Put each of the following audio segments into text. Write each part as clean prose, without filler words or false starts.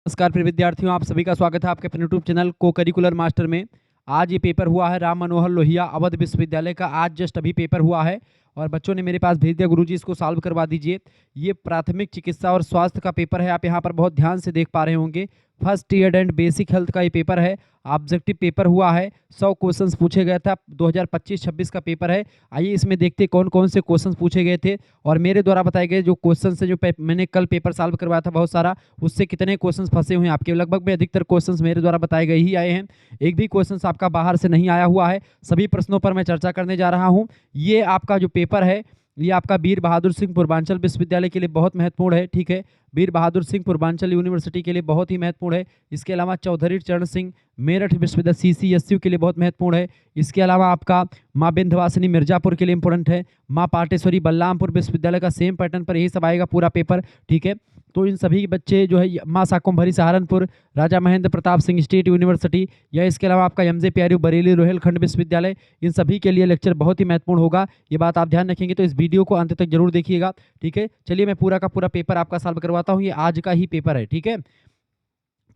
नमस्कार प्रिय विद्यार्थियों, आप सभी का स्वागत है आपके अपने यूट्यूब चैनल को करिकुलर मास्टर में। आज ये पेपर हुआ है राम मनोहर लोहिया अवध विश्वविद्यालय का। आज जस्ट अभी पेपर हुआ है और बच्चों ने मेरे पास भेज दिया, गुरुजी इसको सॉल्व करवा दीजिए। ये प्राथमिक चिकित्सा और स्वास्थ्य का पेपर है। आप यहाँ पर बहुत ध्यान से देख पा रहे होंगे। First year and basic health का ये पेपर है। ऑब्जेक्टिव पेपर हुआ है, 100 क्वेश्चंस पूछे गए था। 2025-26 का पेपर है। आइए इसमें देखते कौन कौन से क्वेश्चंस पूछे गए थे और मेरे द्वारा बताए गए जो क्वेश्चन से जो मैंने कल पेपर सॉल्व करवाया था बहुत सारा, उससे कितने क्वेश्चंस फंसे हुए हैं आपके। लगभग में अधिकतर क्वेश्चंस मेरे द्वारा बताए गए ही आए हैं। एक भी क्वेश्चंस आपका बाहर से नहीं आया हुआ है। सभी प्रश्नों पर मैं चर्चा करने जा रहा हूँ। ये आपका जो पेपर है ये आपका वीर बहादुर सिंह पूर्वांचल विश्वविद्यालय के लिए बहुत महत्वपूर्ण है। ठीक है, वीर बहादुर सिंह पूर्वांचल यूनिवर्सिटी के लिए बहुत ही महत्वपूर्ण है। इसके अलावा चौधरी चरण सिंह मेरठ विश्वविद्यालय CCSU के लिए बहुत महत्वपूर्ण है। इसके अलावा आपका माँ विंध्यवासिनी मिर्जापुर के लिए इंपॉर्टेंट है। माँ पाटेश्वरी बलरामपुर विश्वविद्यालय का सेम पैटर्न पर यही सब आएगा पूरा पेपर। ठीक है, तो इन सभी बच्चे जो है माँ शाकुंभरी सहारनपुर, राजा महेंद्र प्रताप सिंह स्टेट यूनिवर्सिटी या इसके अलावा आपका MJ प्यारू बरेली रोहेलखंड विश्वविद्यालय, इन सभी के लिए लेक्चर बहुत ही महत्वपूर्ण होगा। ये बात आप ध्यान रखेंगे तो इस वीडियो को अंत तक जरूर देखिएगा। ठीक है, चलिए मैं पूरा का पूरा पेपर आपका सॉल्व करवाता हूँ। ये आज का ही पेपर है। ठीक है,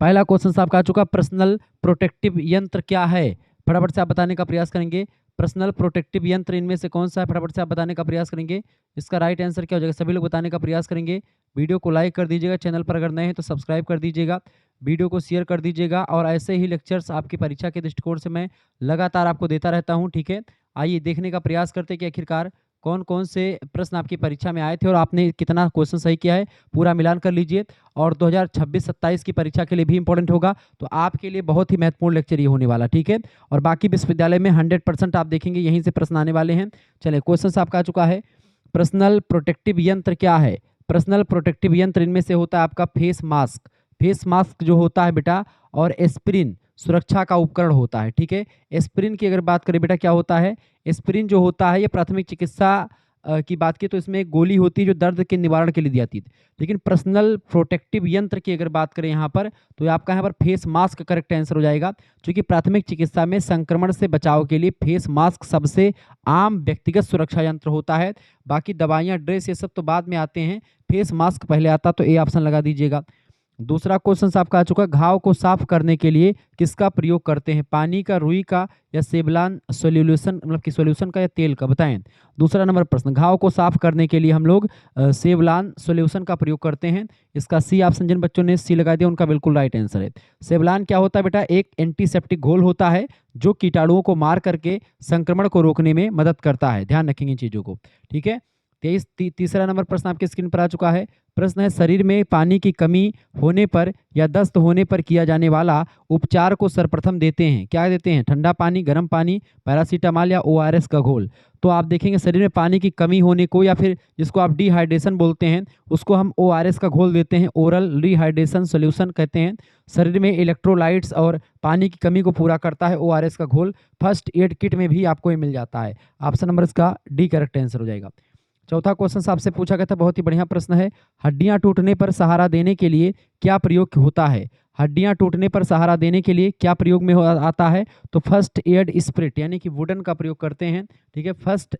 पहला क्वेश्चन आपका आ चुका, पर्सनल प्रोटेक्टिव यंत्र क्या है? फटाफट से आप बताने का प्रयास करेंगे। पर्सनल प्रोटेक्टिव यंत्र इनमें से कौन सा है? फटाफट से आप बताने का प्रयास करेंगे। इसका राइट आंसर क्या हो जाएगा? सभी लोग बताने का प्रयास करेंगे। वीडियो को लाइक कर दीजिएगा, चैनल पर अगर नए हैं तो सब्सक्राइब कर दीजिएगा, वीडियो को शेयर कर दीजिएगा और ऐसे ही लेक्चर्स आपकी परीक्षा के दृष्टिकोण से मैं लगातार आपको देता रहता हूँ। ठीक है, आइए देखने का प्रयास करते हैं कि आखिरकार कौन कौन से प्रश्न आपकी परीक्षा में आए थे और आपने कितना क्वेश्चन सही किया है। पूरा मिलान कर लीजिए और 2026-27 की परीक्षा के लिए भी इंपॉर्टेंट होगा। तो आपके लिए बहुत ही महत्वपूर्ण लेक्चर ये होने वाला। ठीक है, और बाकी विश्वविद्यालय में 100% आप देखेंगे यहीं से प्रश्न आने वाले हैं। चलिए क्वेश्चन आपका आ चुका है, पर्सनल प्रोटेक्टिव यंत्र क्या है? पर्सनल प्रोटेक्टिव यंत्र इनमें से होता है आपका फेस मास्क। फेस मास्क जो होता है बेटा, और एस्पिरिन सुरक्षा का उपकरण होता है। ठीक है, एस्पिरिन की अगर बात करें बेटा क्या होता है, एस्पिरिन जो होता है ये प्राथमिक चिकित्सा की बात की तो इसमें एक गोली होती है जो दर्द के निवारण के लिए दी जाती है। लेकिन पर्सनल प्रोटेक्टिव यंत्र की अगर बात करें यहाँ पर तो आपका यहाँ पर फेस मास्क करेक्ट आंसर हो जाएगा। क्योंकि प्राथमिक चिकित्सा में संक्रमण से बचाव के लिए फेस मास्क सबसे आम व्यक्तिगत सुरक्षा यंत्र होता है। बाकी दवाइयाँ, ड्रेस ये सब तो बाद में आते हैं, फेस मास्क पहले आता, तो ए ऑप्शन लगा दीजिएगा। दूसरा क्वेश्चन आपका आ चुका है, घाव को साफ करने के लिए किसका प्रयोग करते हैं? पानी का, रुई का या सेवलान सोल्यूशन मतलब कि सोल्यूशन का या तेल का? बताएं। दूसरा नंबर प्रश्न, घाव को साफ करने के लिए हम लोग सेवलान सोल्यूशन का प्रयोग करते हैं। इसका सी ऑप्शन जिन बच्चों ने सी लगा दिया उनका बिल्कुल राइट आंसर है। सेवलान क्या होता है बेटा? एक एंटीसेप्टिक घोल होता है जो कीटाणुओं को मार करके संक्रमण को रोकने में मदद करता है। ध्यान रखेंगे इन चीजों को। ठीक है, तीसरा नंबर प्रश्न आपके स्क्रीन पर आ चुका है। प्रश्न है, शरीर में पानी की कमी होने पर या दस्त होने पर किया जाने वाला उपचार को सर्वप्रथम देते हैं? क्या देते हैं? ठंडा पानी, गर्म पानी, पैरासीटामॉल या ORS का घोल? तो आप देखेंगे शरीर में पानी की कमी होने को या फिर जिसको आप डिहाइड्रेशन बोलते हैं उसको हम ORS का घोल देते हैं, ओरल रिहाइड्रेशन सोल्यूशन कहते हैं। शरीर में इलेक्ट्रोलाइट्स और पानी की कमी को पूरा करता है ORS का घोल। फर्स्ट एड किट में भी आपको ये मिल जाता है। ऑप्शन नंबर इसका डी करेक्ट आंसर हो जाएगा। चौथा क्वेश्चन आपसे पूछा गया था, बहुत ही बढ़िया प्रश्न है, हड्डियां टूटने पर सहारा देने के लिए क्या प्रयोग होता है? हड्डियां टूटने पर सहारा देने के लिए क्या प्रयोग में आता है? तो फर्स्ट एड स्प्रिट यानी कि वुडन का प्रयोग करते हैं। ठीक है, first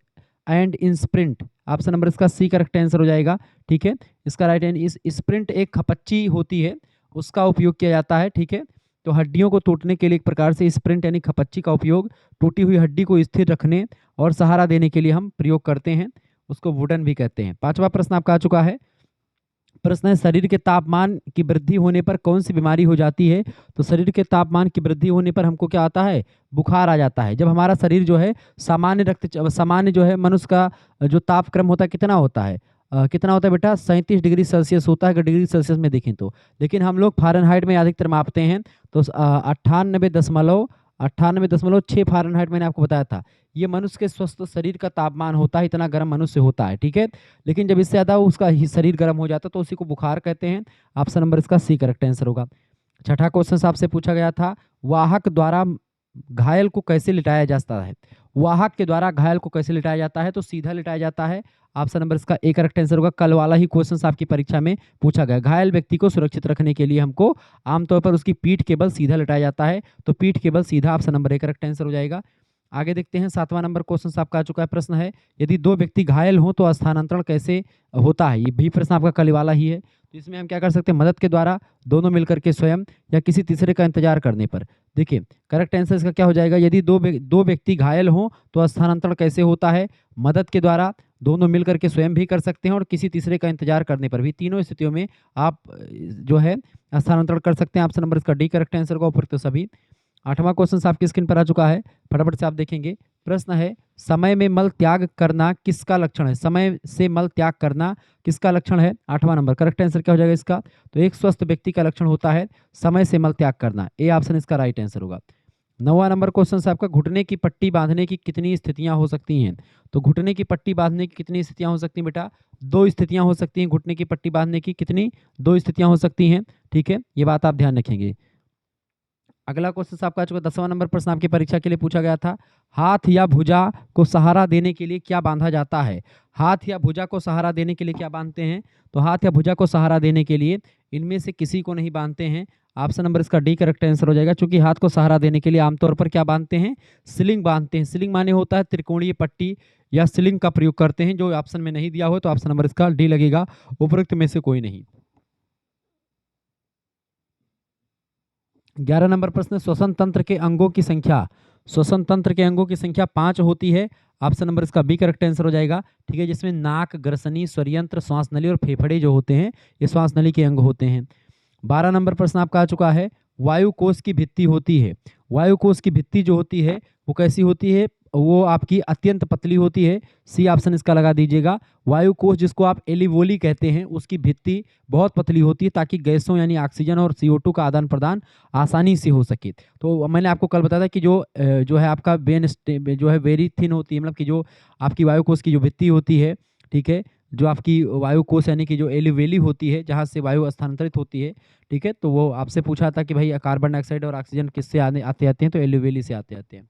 and in sprint, option number इसका सी करेक्ट आंसर हो जाएगा। ठीक है, इसका राइट एंड इस स्प्रिंट एक खपच्ची होती है उसका उपयोग किया जाता है। ठीक है, तो हड्डियों को टूटने के लिए एक प्रकार से स्प्रिंट यानी खपच्ची का उपयोग टूटी हुई हड्डी को स्थिर रखने और सहारा देने के लिए हम प्रयोग करते हैं, उसको वुडन भी कहते हैं। पांचवा प्रश्न आपका आ चुका है, प्रश्न है, शरीर के तापमान की वृद्धि होने पर कौन सी बीमारी हो जाती है? तो शरीर के तापमान की वृद्धि होने पर हमको क्या आता है? बुखार आ जाता है। जब हमारा शरीर जो है सामान्य जो है मनुष्य का जो तापक्रम होता है कितना होता है? कितना होता है बेटा? 37 डिग्री सेल्सियस होता है अगर डिग्री सेल्सियस में देखें तो। लेकिन हम लोग फ़ारेनहाइट में अधिकतर मापते हैं तो 98.6 फ़ारेनहाइट मैंने आपको बताया था। ये मनुष्य के स्वस्थ शरीर का तापमान होता है, इतना गर्म मनुष्य होता है। ठीक है, लेकिन जब इससे ज़्यादा उसका शरीर गर्म हो जाता है तो उसी को बुखार कहते हैं। ऑप्शन नंबर इसका सी करेक्ट आंसर होगा। छठा क्वेश्चन आपसे पूछा गया था, वाहक द्वारा घायल को कैसे लिटाया जाता है? वाहक के द्वारा घायल को कैसे लिटाया जाता है? तो सीधा लिटाया जाता है। ऑप्शन नंबर इसका ए करेक्ट आंसर होगा। कल वाला ही क्वेश्चन आपकी परीक्षा में पूछा गया। घायल व्यक्ति को सुरक्षित रखने के लिए हमको आमतौर पर उसकी पीठ के बल सीधा लिटाया जाता है, तो पीठ के बल सीधा, option number A correct answer हो जाएगा। आगे देखते हैं 7वां नंबर क्वेश्चन आपका आ चुका है। प्रश्न है, यदि दो व्यक्ति घायल हों तो स्थानांतरण कैसे होता है? ये भी प्रश्न आपका कल वाला ही है। तो इसमें हम क्या कर सकते हैं, मदद के द्वारा, दोनों मिलकर के स्वयं, या किसी तीसरे का इंतजार करने पर। देखिए करेक्ट आंसर इसका क्या हो जाएगा, यदि दो व्यक्ति घायल हों तो स्थानांतरण कैसे होता है? मदद के द्वारा, दोनों मिलकर के स्वयं भी कर सकते हैं, और किसी तीसरे का इंतजार करने पर भी। तीनों स्थितियों में आप जो है स्थानांतरण कर सकते हैं। ऑप्शन नंबर इसका डी करेक्ट आंसर का उपयुक्त सभी। 8वां क्वेश्चन आपकी स्क्रीन पर आ चुका है, फटाफट से आप देखेंगे। प्रश्न है, समय में मल त्याग करना किसका लक्षण है? समय से मल त्याग करना किसका लक्षण है? 8वां नंबर करेक्ट आंसर क्या हो जाएगा इसका? तो एक स्वस्थ व्यक्ति का लक्षण होता है समय से मल त्याग करना। ए ऑप्शन इसका राइट आंसर होगा। 9वां नंबर क्वेश्चन आपका, घुटने की पट्टी बांधने की कितनी स्थितियां हो सकती हैं? तो घुटने की पट्टी बांधने की कितनी स्थितियां हो सकती हैं बेटा? 2 स्थितियां हो सकती हैं घुटने की पट्टी बांधने की। कितनी? 2 स्थितियां हो सकती हैं। ठीक है, ये बात आप ध्यान रखेंगे। अगला क्वेश्चन आपका आ चुका 10वां नंबर प्रश्न आपकी परीक्षा के लिए पूछा गया था। हाथ या भुजा को सहारा देने के लिए क्या बांधा जाता है? हाथ या भुजा को सहारा देने के लिए क्या बांधते हैं? तो हाथ या भुजा को सहारा देने के लिए इनमें से किसी को नहीं बांधते हैं। ऑप्शन नंबर इसका डी करेक्ट आंसर हो जाएगा, क्योंकि हाथ को सहारा देने के लिए आमतौर पर क्या बांधते हैं? स्लिंग बांधते हैं। स्लिंग माने होता है त्रिकोणीय पट्टी, या स्लिंग का प्रयोग करते हैं। जो ऑप्शन में नहीं दिया हो तो ऑप्शन नंबर इसका डी लगेगा, उपरोक्त में से कोई नहीं। 11 नंबर प्रश्न, श्वसन तंत्र के अंगों की संख्या। श्वसन तंत्र के अंगों की संख्या 5 होती है। ऑप्शन नंबर इसका बी करेक्ट आंसर हो जाएगा। ठीक है, जिसमें नाक, ग्रसनी, स्वरयंत्र, श्वास नली और फेफड़े जो होते हैं, ये श्वास नली के अंग होते हैं। 12 नंबर प्रश्न आपका आ चुका है, वायु कोश की भित्ति होती है। वायु कोश की भित्ति जो होती है वो कैसी होती है? वो आपकी अत्यंत पतली होती है। सी ऑप्शन इसका लगा दीजिएगा। वायु कोश, जिसको आप एलिवोली कहते हैं, उसकी भित्ति बहुत पतली होती है, ताकि गैसों यानी ऑक्सीजन और CO2 का आदान प्रदान आसानी से हो सके। तो मैंने आपको कल बताया था कि जो है आपका वेन जो है वेरी थिन होती है, मतलब कि जो आपकी वायु कोश की जो भित्ति होती है, ठीक है, जो आपकी वायु कोश यानी कि जो एलिवेली होती है, जहाँ से वायु स्थानांतरित होती है, ठीक है, तो वो आपसे पूछा था कि भाई कार्बन डाइऑक्साइड और ऑक्सीजन किससे आते हैं? तो एलिवेली से आते हैं।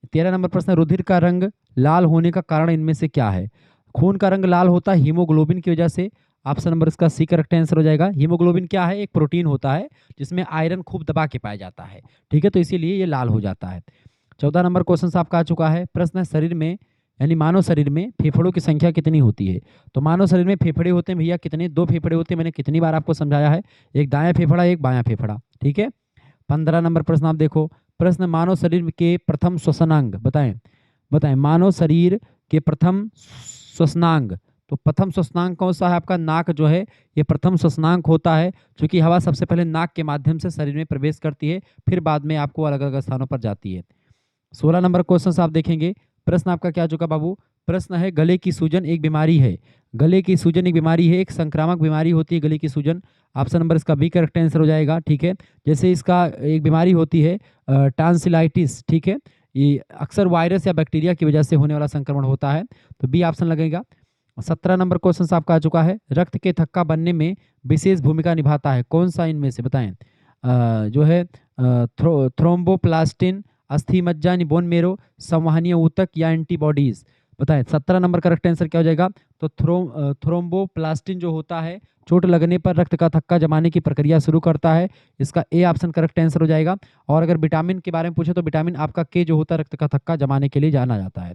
13 नंबर प्रश्न, रुधिर का रंग लाल होने का कारण इनमें से क्या है? खून का रंग लाल होता है हीमोग्लोबिन की वजह से। ऑप्शन नंबर इसका सी करेक्ट आंसर हो जाएगा। हीमोग्लोबिन क्या है? एक प्रोटीन होता है जिसमें आयरन खूब दबा के पाया जाता है। ठीक है, तो इसीलिए ये लाल हो जाता है। 14 नंबर क्वेश्चन आपका आ चुका है। प्रश्न है, शरीर में यानी मानव शरीर में फेफड़ों की संख्या कितनी होती है? तो मानव शरीर में फेफड़े होते हैं भैया कितने? 2 फेफड़े होते हैं। मैंने कितनी बार आपको समझाया है, एक दायां फेफड़ा, एक बायां फेफड़ा। ठीक है। 15 नंबर प्रश्न आप देखो। प्रश्न, मानव शरीर के प्रथम श्वसनांग बताएं। मानव शरीर के प्रथम श्वसनांग। तो प्रथम श्वसनांग कौन सा है? आपका नाक जो है ये प्रथम श्वसनांग होता है, क्योंकि हवा सबसे पहले नाक के माध्यम से शरीर में प्रवेश करती है, फिर बाद में आपको अलग अलग स्थानों पर जाती है। 16 नंबर क्वेश्चन आप देखेंगे। प्रश्न आपका क्या चुका बाबू? प्रश्न है, गले की सूजन एक बीमारी है। गले की सूजन एक बीमारी है, एक संक्रामक बीमारी होती है गले की सूजन। ऑप्शन नंबर इसका बी करेक्ट आंसर हो जाएगा। ठीक है, जैसे इसका एक बीमारी होती है टांसिलाइटिस। ठीक है, ये अक्सर वायरस या बैक्टीरिया की वजह से होने वाला संक्रमण होता है, तो बी ऑप्शन लगेगा। 17 नंबर क्वेश्चन आपका आ चुका है। रक्त के थक्का बनने में विशेष भूमिका निभाता है, कौन सा इनमें से बताएं? जो है थ्रोम्बोप्लास्टिन, अस्थि मज्जा यानी बोन मेरो, संवहनीय ऊतक या एंटीबॉडीज। बताएं 17 नंबर करेक्ट आंसर क्या हो जाएगा? तो थ्रोम्बोप्लास्टिन जो होता है, चोट लगने पर रक्त का थक्का जमाने की प्रक्रिया शुरू करता है। इसका ए ऑप्शन करेक्ट आंसर हो जाएगा। और अगर विटामिन के बारे में पूछे तो विटामिन आपका के जो होता है रक्त का थक्का जमाने के लिए जाना जाता है।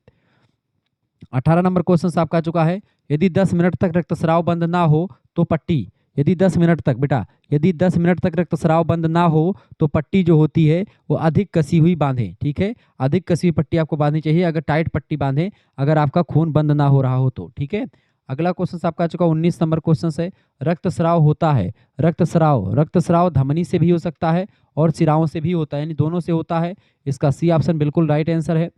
18 नंबर क्वेश्चन आपका आ चुका है। यदि 10 मिनट तक रक्तस्राव बंद ना हो तो पट्टी, यदि 10 मिनट तक बेटा, यदि 10 मिनट तक रक्तस्राव बंद ना हो तो पट्टी जो होती है वो अधिक कसी हुई बांधें। ठीक है, अधिक कसी हुई पट्टी आपको बांधनी चाहिए, अगर टाइट पट्टी बांधें अगर आपका खून बंद ना हो रहा हो तो। ठीक है, अगला क्वेश्चन आपका आ चुका 19 नंबर क्वेश्चन है। रक्तस्राव होता है, रक्तस्राव धमनी से भी हो सकता है और सिराओं से भी होता है, यानी दोनों से होता है। इसका सी ऑप्शन बिल्कुल राइट आंसर है।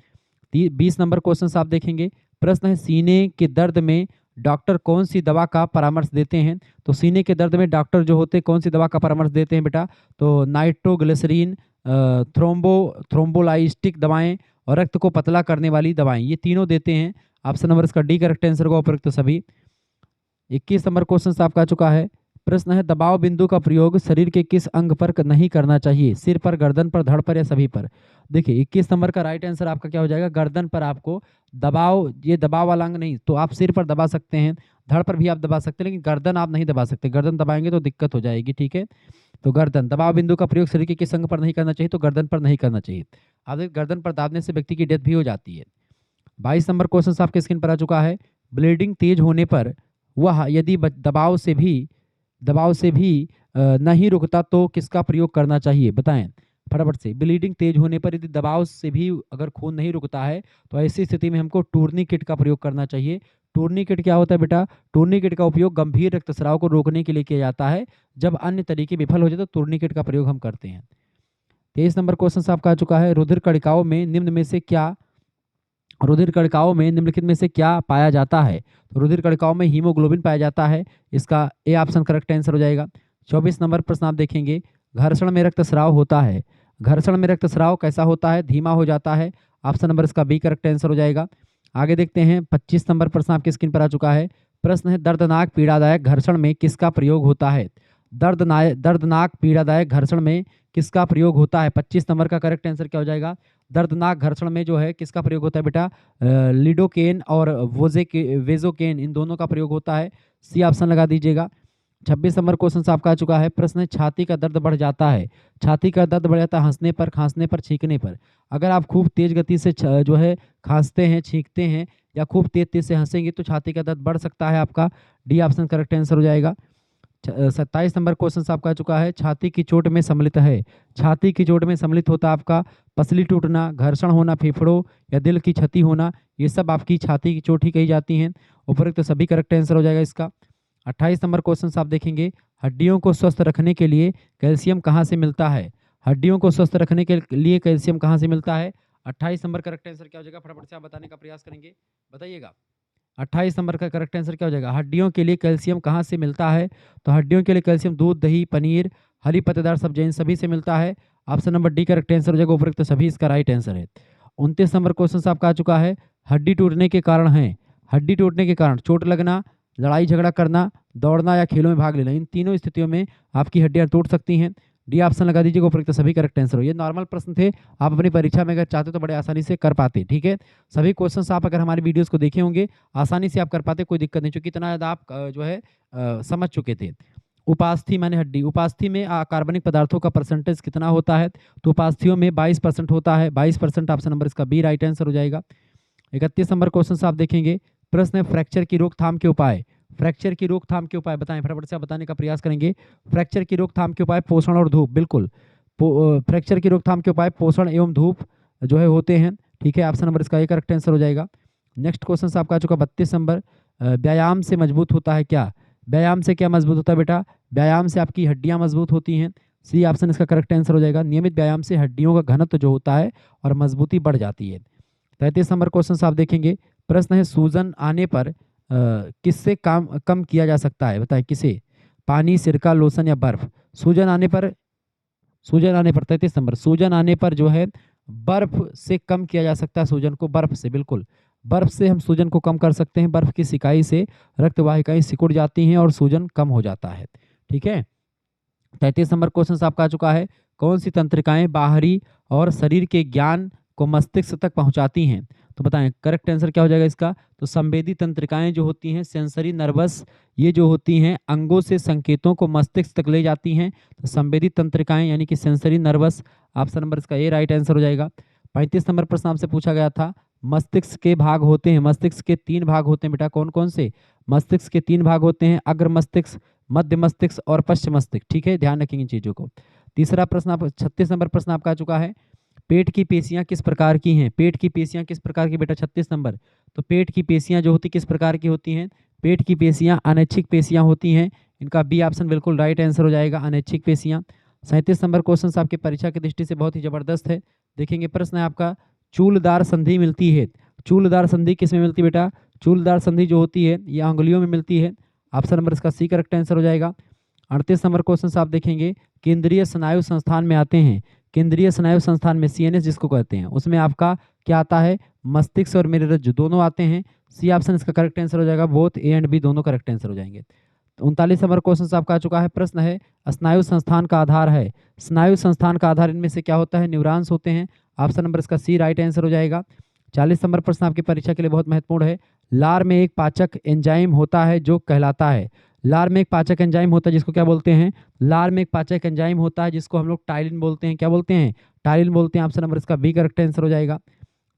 20 नंबर क्वेश्चन आप देखेंगे। प्रश्न है, सीने के दर्द में डॉक्टर कौन सी दवा का परामर्श देते हैं? तो सीने के दर्द में डॉक्टर जो होते हैं कौन सी दवा का परामर्श देते हैं बेटा? तो नाइट्रोग्लिसरीन, थ्रोम्बोलाइस्टिक दवाएं और रक्त को पतला करने वाली दवाएं, ये तीनों देते हैं। ऑप्शन नंबर इसका डी करेक्ट आंसर होगा, उपयुक्त सभी। 21 नंबर क्वेश्चन आपका चुका है। प्रश्न है, दबाव बिंदु का प्रयोग शरीर के किस अंग पर नहीं करना चाहिए? सिर पर, गर्दन पर, धड़ पर या सभी पर? देखिए 21 नंबर का राइट आंसर आपका क्या हो जाएगा? गर्दन पर आपको दबाव, ये दबाव वाला अंग नहीं, तो आप सिर पर दबा सकते हैं, धड़ पर भी आप दबा सकते हैं, लेकिन गर्दन आप नहीं दबा सकते, गर्दन दबाएंगे तो दिक्कत हो जाएगी। ठीक है, तो गर्दन। दबाव बिंदु का प्रयोग शरीर के किस अंग पर नहीं करना चाहिए? तो गर्दन पर नहीं करना चाहिए। अब गर्दन पर दाबने से व्यक्ति की डेथ भी हो जाती है। 22 नंबर क्वेश्चन आपके स्क्रीन पर आ चुका है। ब्लीडिंग तेज होने पर वह यदि दबाव से भी नहीं रुकता तो किसका प्रयोग करना चाहिए? बताएं फटाफट से। ब्लीडिंग तेज होने पर यदि दबाव से भी अगर खून नहीं रुकता है तो ऐसी स्थिति में हमको टूर्निकेट का प्रयोग करना चाहिए। टूर्निकेट क्या होता है बेटा? टूर्निकेट का उपयोग गंभीर रक्तस्राव को रोकने के लिए किया जाता है। जब अन्य तरीके विफल हो जाए तो टूर्निकेट का प्रयोग हम करते हैं। 23 नंबर क्वेश्चन आपका आ चुका है। रुधिर कणिकाओं में निम्नलिखित में से क्या पाया जाता है? तो रुधिर कणिकाओं में हीमोग्लोबिन पाया जाता है। इसका ए ऑप्शन करेक्ट आंसर हो जाएगा। 24 नंबर प्रश्न आप देखेंगे। घर्षण में रक्तस्राव होता है। घर्षण में रक्तस्राव कैसा होता है? धीमा हो जाता है। ऑप्शन नंबर इसका बी करेक्ट आंसर हो जाएगा। आगे देखते हैं 25 नंबर प्रश्न आपकी स्क्रीन पर आ चुका है। प्रश्न है दर्दनाक पीड़ादायक घर्षण में किसका प्रयोग होता है? दर्दनाक पीड़ादायक घर्षण में किसका प्रयोग होता है? 25 नंबर का करेक्ट आंसर क्या हो जाएगा? दर्दनाक घर्षण में जो है किसका प्रयोग होता है बेटा? लिडोकेन और वेजोकेन, इन दोनों का प्रयोग होता है। सी ऑप्शन लगा दीजिएगा। 26 नंबर क्वेश्चन आपका आ चुका है। प्रश्न है छाती का दर्द बढ़ जाता है। छाती का दर्द बढ़ जाता है हंसने पर, खांसने पर, छींकने पर। अगर आप खूब तेज गति से जो है खांसते हैं, छींकते हैं या खूब तेज तेज से हंसेंगे तो छाती का दर्द बढ़ सकता है। आपका डी ऑप्शन करेक्ट आंसर हो जाएगा। 27 नंबर क्वेश्चन आपका आ चुका है। छाती की चोट में सम्मिलित है। छाती की चोट में सम्मिलित होता है आपका पसली टूटना, घर्षण होना, फेफड़ों या दिल की क्षति होना। ये सब आपकी छाती की चोट ही कही जाती हैं। उपरोक्त सभी करेक्ट आंसर हो जाएगा इसका। 28 नंबर क्वेश्चन आप देखेंगे। हड्डियों को स्वस्थ रखने के लिए कैल्शियम कहाँ से मिलता है? हड्डियों को स्वस्थ रखने के लिए कैल्शियम कहाँ से मिलता है? 28 नंबर करेक्ट आंसर क्या हो जाएगा? फटाफट से आप बताने का प्रयास करेंगे, बताइएगा। 28 नंबर का करेक्ट आंसर क्या हो जाएगा? हड्डियों के लिए कैल्शियम कहाँ से मिलता है? तो हड्डियों के लिए कैल्शियम दूध, दही, पनीर, हरी पत्तेदार सब्जियां, इन सभी से मिलता है। Option number D correct answer हो जाएगा। उपरोक्त सभी इसका राइट आंसर है। 29 नंबर क्वेश्चन आपका आ चुका है। हड्डी टूटने के कारण है। हड्डी टूटने के कारण चोट लगना, लड़ाई झगड़ा करना, दौड़ना या खेलों में भाग लेना, इन तीनों स्थितियों में आपकी हड्डियां टूट सकती हैं। डी ऑप्शन लगा दीजिएगा। उपरोक्त सभी करेक्ट आंसर हो। ये नॉर्मल प्रश्न थे, आप अपनी परीक्षा में अगर चाहते तो बड़े आसानी से कर पाते। ठीक है, सभी क्वेश्चंस आप अगर हमारी वीडियोस को देखे होंगे आसानी से आप कर पाते, कोई दिक्कत नहीं, क्योंकि इतना ज़्यादा आप जो है समझ चुके थे। उपास्थि माने हड्डी। उपास्थि में कार्बनिक पदार्थों का परसेंटेज कितना होता है? तो उपास्थियों में 22% होता है। 22% ऑप्शन नंबर इसका बी राइट आंसर हो जाएगा। 31 नंबर क्वेश्चन आप देखेंगे। प्रश्न है फ्रैक्चर की रोकथाम के उपाय। फ्रैक्चर की रोकथाम के उपाय बताएं, फटाफट से आप बताने का प्रयास करेंगे। फ्रैक्चर की रोकथाम के उपाय पोषण और धूप। बिल्कुल, फ्रैक्चर की रोकथाम के उपाय पोषण एवं धूप जो है होते हैं। ठीक है, ऑप्शन नंबर इसका एक करेक्ट आंसर हो जाएगा। नेक्स्ट क्वेश्चन आपका आ चुका 32 नंबर। व्यायाम से मजबूत होता है क्या? व्यायाम से क्या मजबूत होता है बेटा? व्यायाम से आपकी हड्डियां मजबूत होती हैं। सी ऑप्शन इसका करेक्ट आंसर हो जाएगा। नियमित व्यायाम से हड्डियों का घनत्व जो होता है और मजबूती बढ़ जाती है। 33 नंबर क्वेश्चन आप देखेंगे। प्रश्न है सूजन आने पर किससे कम किया जा सकता है? बताएं किसे? पानी, सिरका, लोशन या बर्फ? सूजन आने पर 33 नंबर, सूजन आने पर जो है बर्फ से कम किया जा सकता है सूजन को। बर्फ से, बिल्कुल, बर्फ से हम सूजन को कम कर सकते हैं। बर्फ की सिकाई से रक्त वाहिकाएं सिकुड़ जाती हैं और सूजन कम हो जाता है। ठीक है, 33 नंबर क्वेश्चन आपका आ चुका है। कौन सी तंत्रिकाएं बाहरी और शरीर के ज्ञान को मस्तिष्क तक पहुंचाती हैं? तो बताएं करेक्ट आंसर क्या हो जाएगा इसका? तो संवेदी तंत्रिकाएं जो होती हैं, सेंसरी नर्वस, ये जो होती हैं अंगों से संकेतों को मस्तिष्क तक ले जाती हैं। तो संवेदी तंत्रिकाएं यानी कि सेंसरी नर्वस, ऑप्शन नंबर इसका ए राइट आंसर हो जाएगा। 35 नंबर प्रश्न आपसे पूछा गया था। मस्तिष्क के भाग होते हैं, मस्तिष्क के 3 भाग होते हैं बेटा, कौन कौन से? मस्तिष्क के 3 भाग होते हैं, अग्र मस्तिष्क, मध्य मस्तिष्क और पश्चिम मस्तिष्क। ठीक है, ध्यान रखेंगे इन चीजों को। तीसरा प्रश्न 36 नंबर प्रश्न आपका आ चुका है। पेट की पेशियां किस प्रकार की हैं? पेट की पेशियां किस प्रकार की बेटा? 36 नंबर। तो पेट की पेशियां जो होती किस प्रकार की होती हैं? पेट की पेशियां अनैच्छिक पेशियां होती हैं। इनका बी ऑप्शन बिल्कुल राइट आंसर हो जाएगा, अनैच्छिक पेशियां। 37 नंबर क्वेश्चन आपके परीक्षा की दृष्टि से बहुत ही जबरदस्त है। देखेंगे प्रश्न है आपका, चूलदार संधि मिलती है। चूलदार संधि किस में मिलती है बेटा? चूलदार संधि जो होती है ये अंगुलियों में मिलती है। ऑप्शन नंबर इसका सी करेक्ट आंसर हो जाएगा। 38 नंबर क्वेश्चन आप देखेंगे। केंद्रीय स्नायु संस्थान में आते हैं। केंद्रीय स्नायु संस्थान में सीएनएस जिसको कहते हैं, उसमें आपका क्या आता है? मस्तिष्क और मेरुरज्जु दोनों आते हैं। सी ऑप्शन इसका करेक्ट आंसर हो जाएगा। बोथ ए एंड बी दोनों करेक्ट आंसर हो जाएंगे। 39 नंबर क्वेश्चन आपका आ चुका है। प्रश्न है स्नायु संस्थान का आधार है। स्नायु संस्थान का आधार इनमें से क्या होता है? न्यूरॉन्स होते हैं। ऑप्शन नंबर इसका सी राइट आंसर हो जाएगा। 40 नंबर प्रश्न आपकी परीक्षा के लिए बहुत महत्वपूर्ण है। लार में एक पाचक एंजाइम होता है जो कहलाता है। लार में एक पाचक एंजाइम होता है जिसको क्या बोलते हैं, लार में एक पाचक एंजाइम होता है जिसको हम लोग टाइलिन बोलते हैं। क्या बोलते हैं, टाइलिन बोलते हैं। ऑप्शन नंबर इसका बी करेक्ट आंसर हो जाएगा।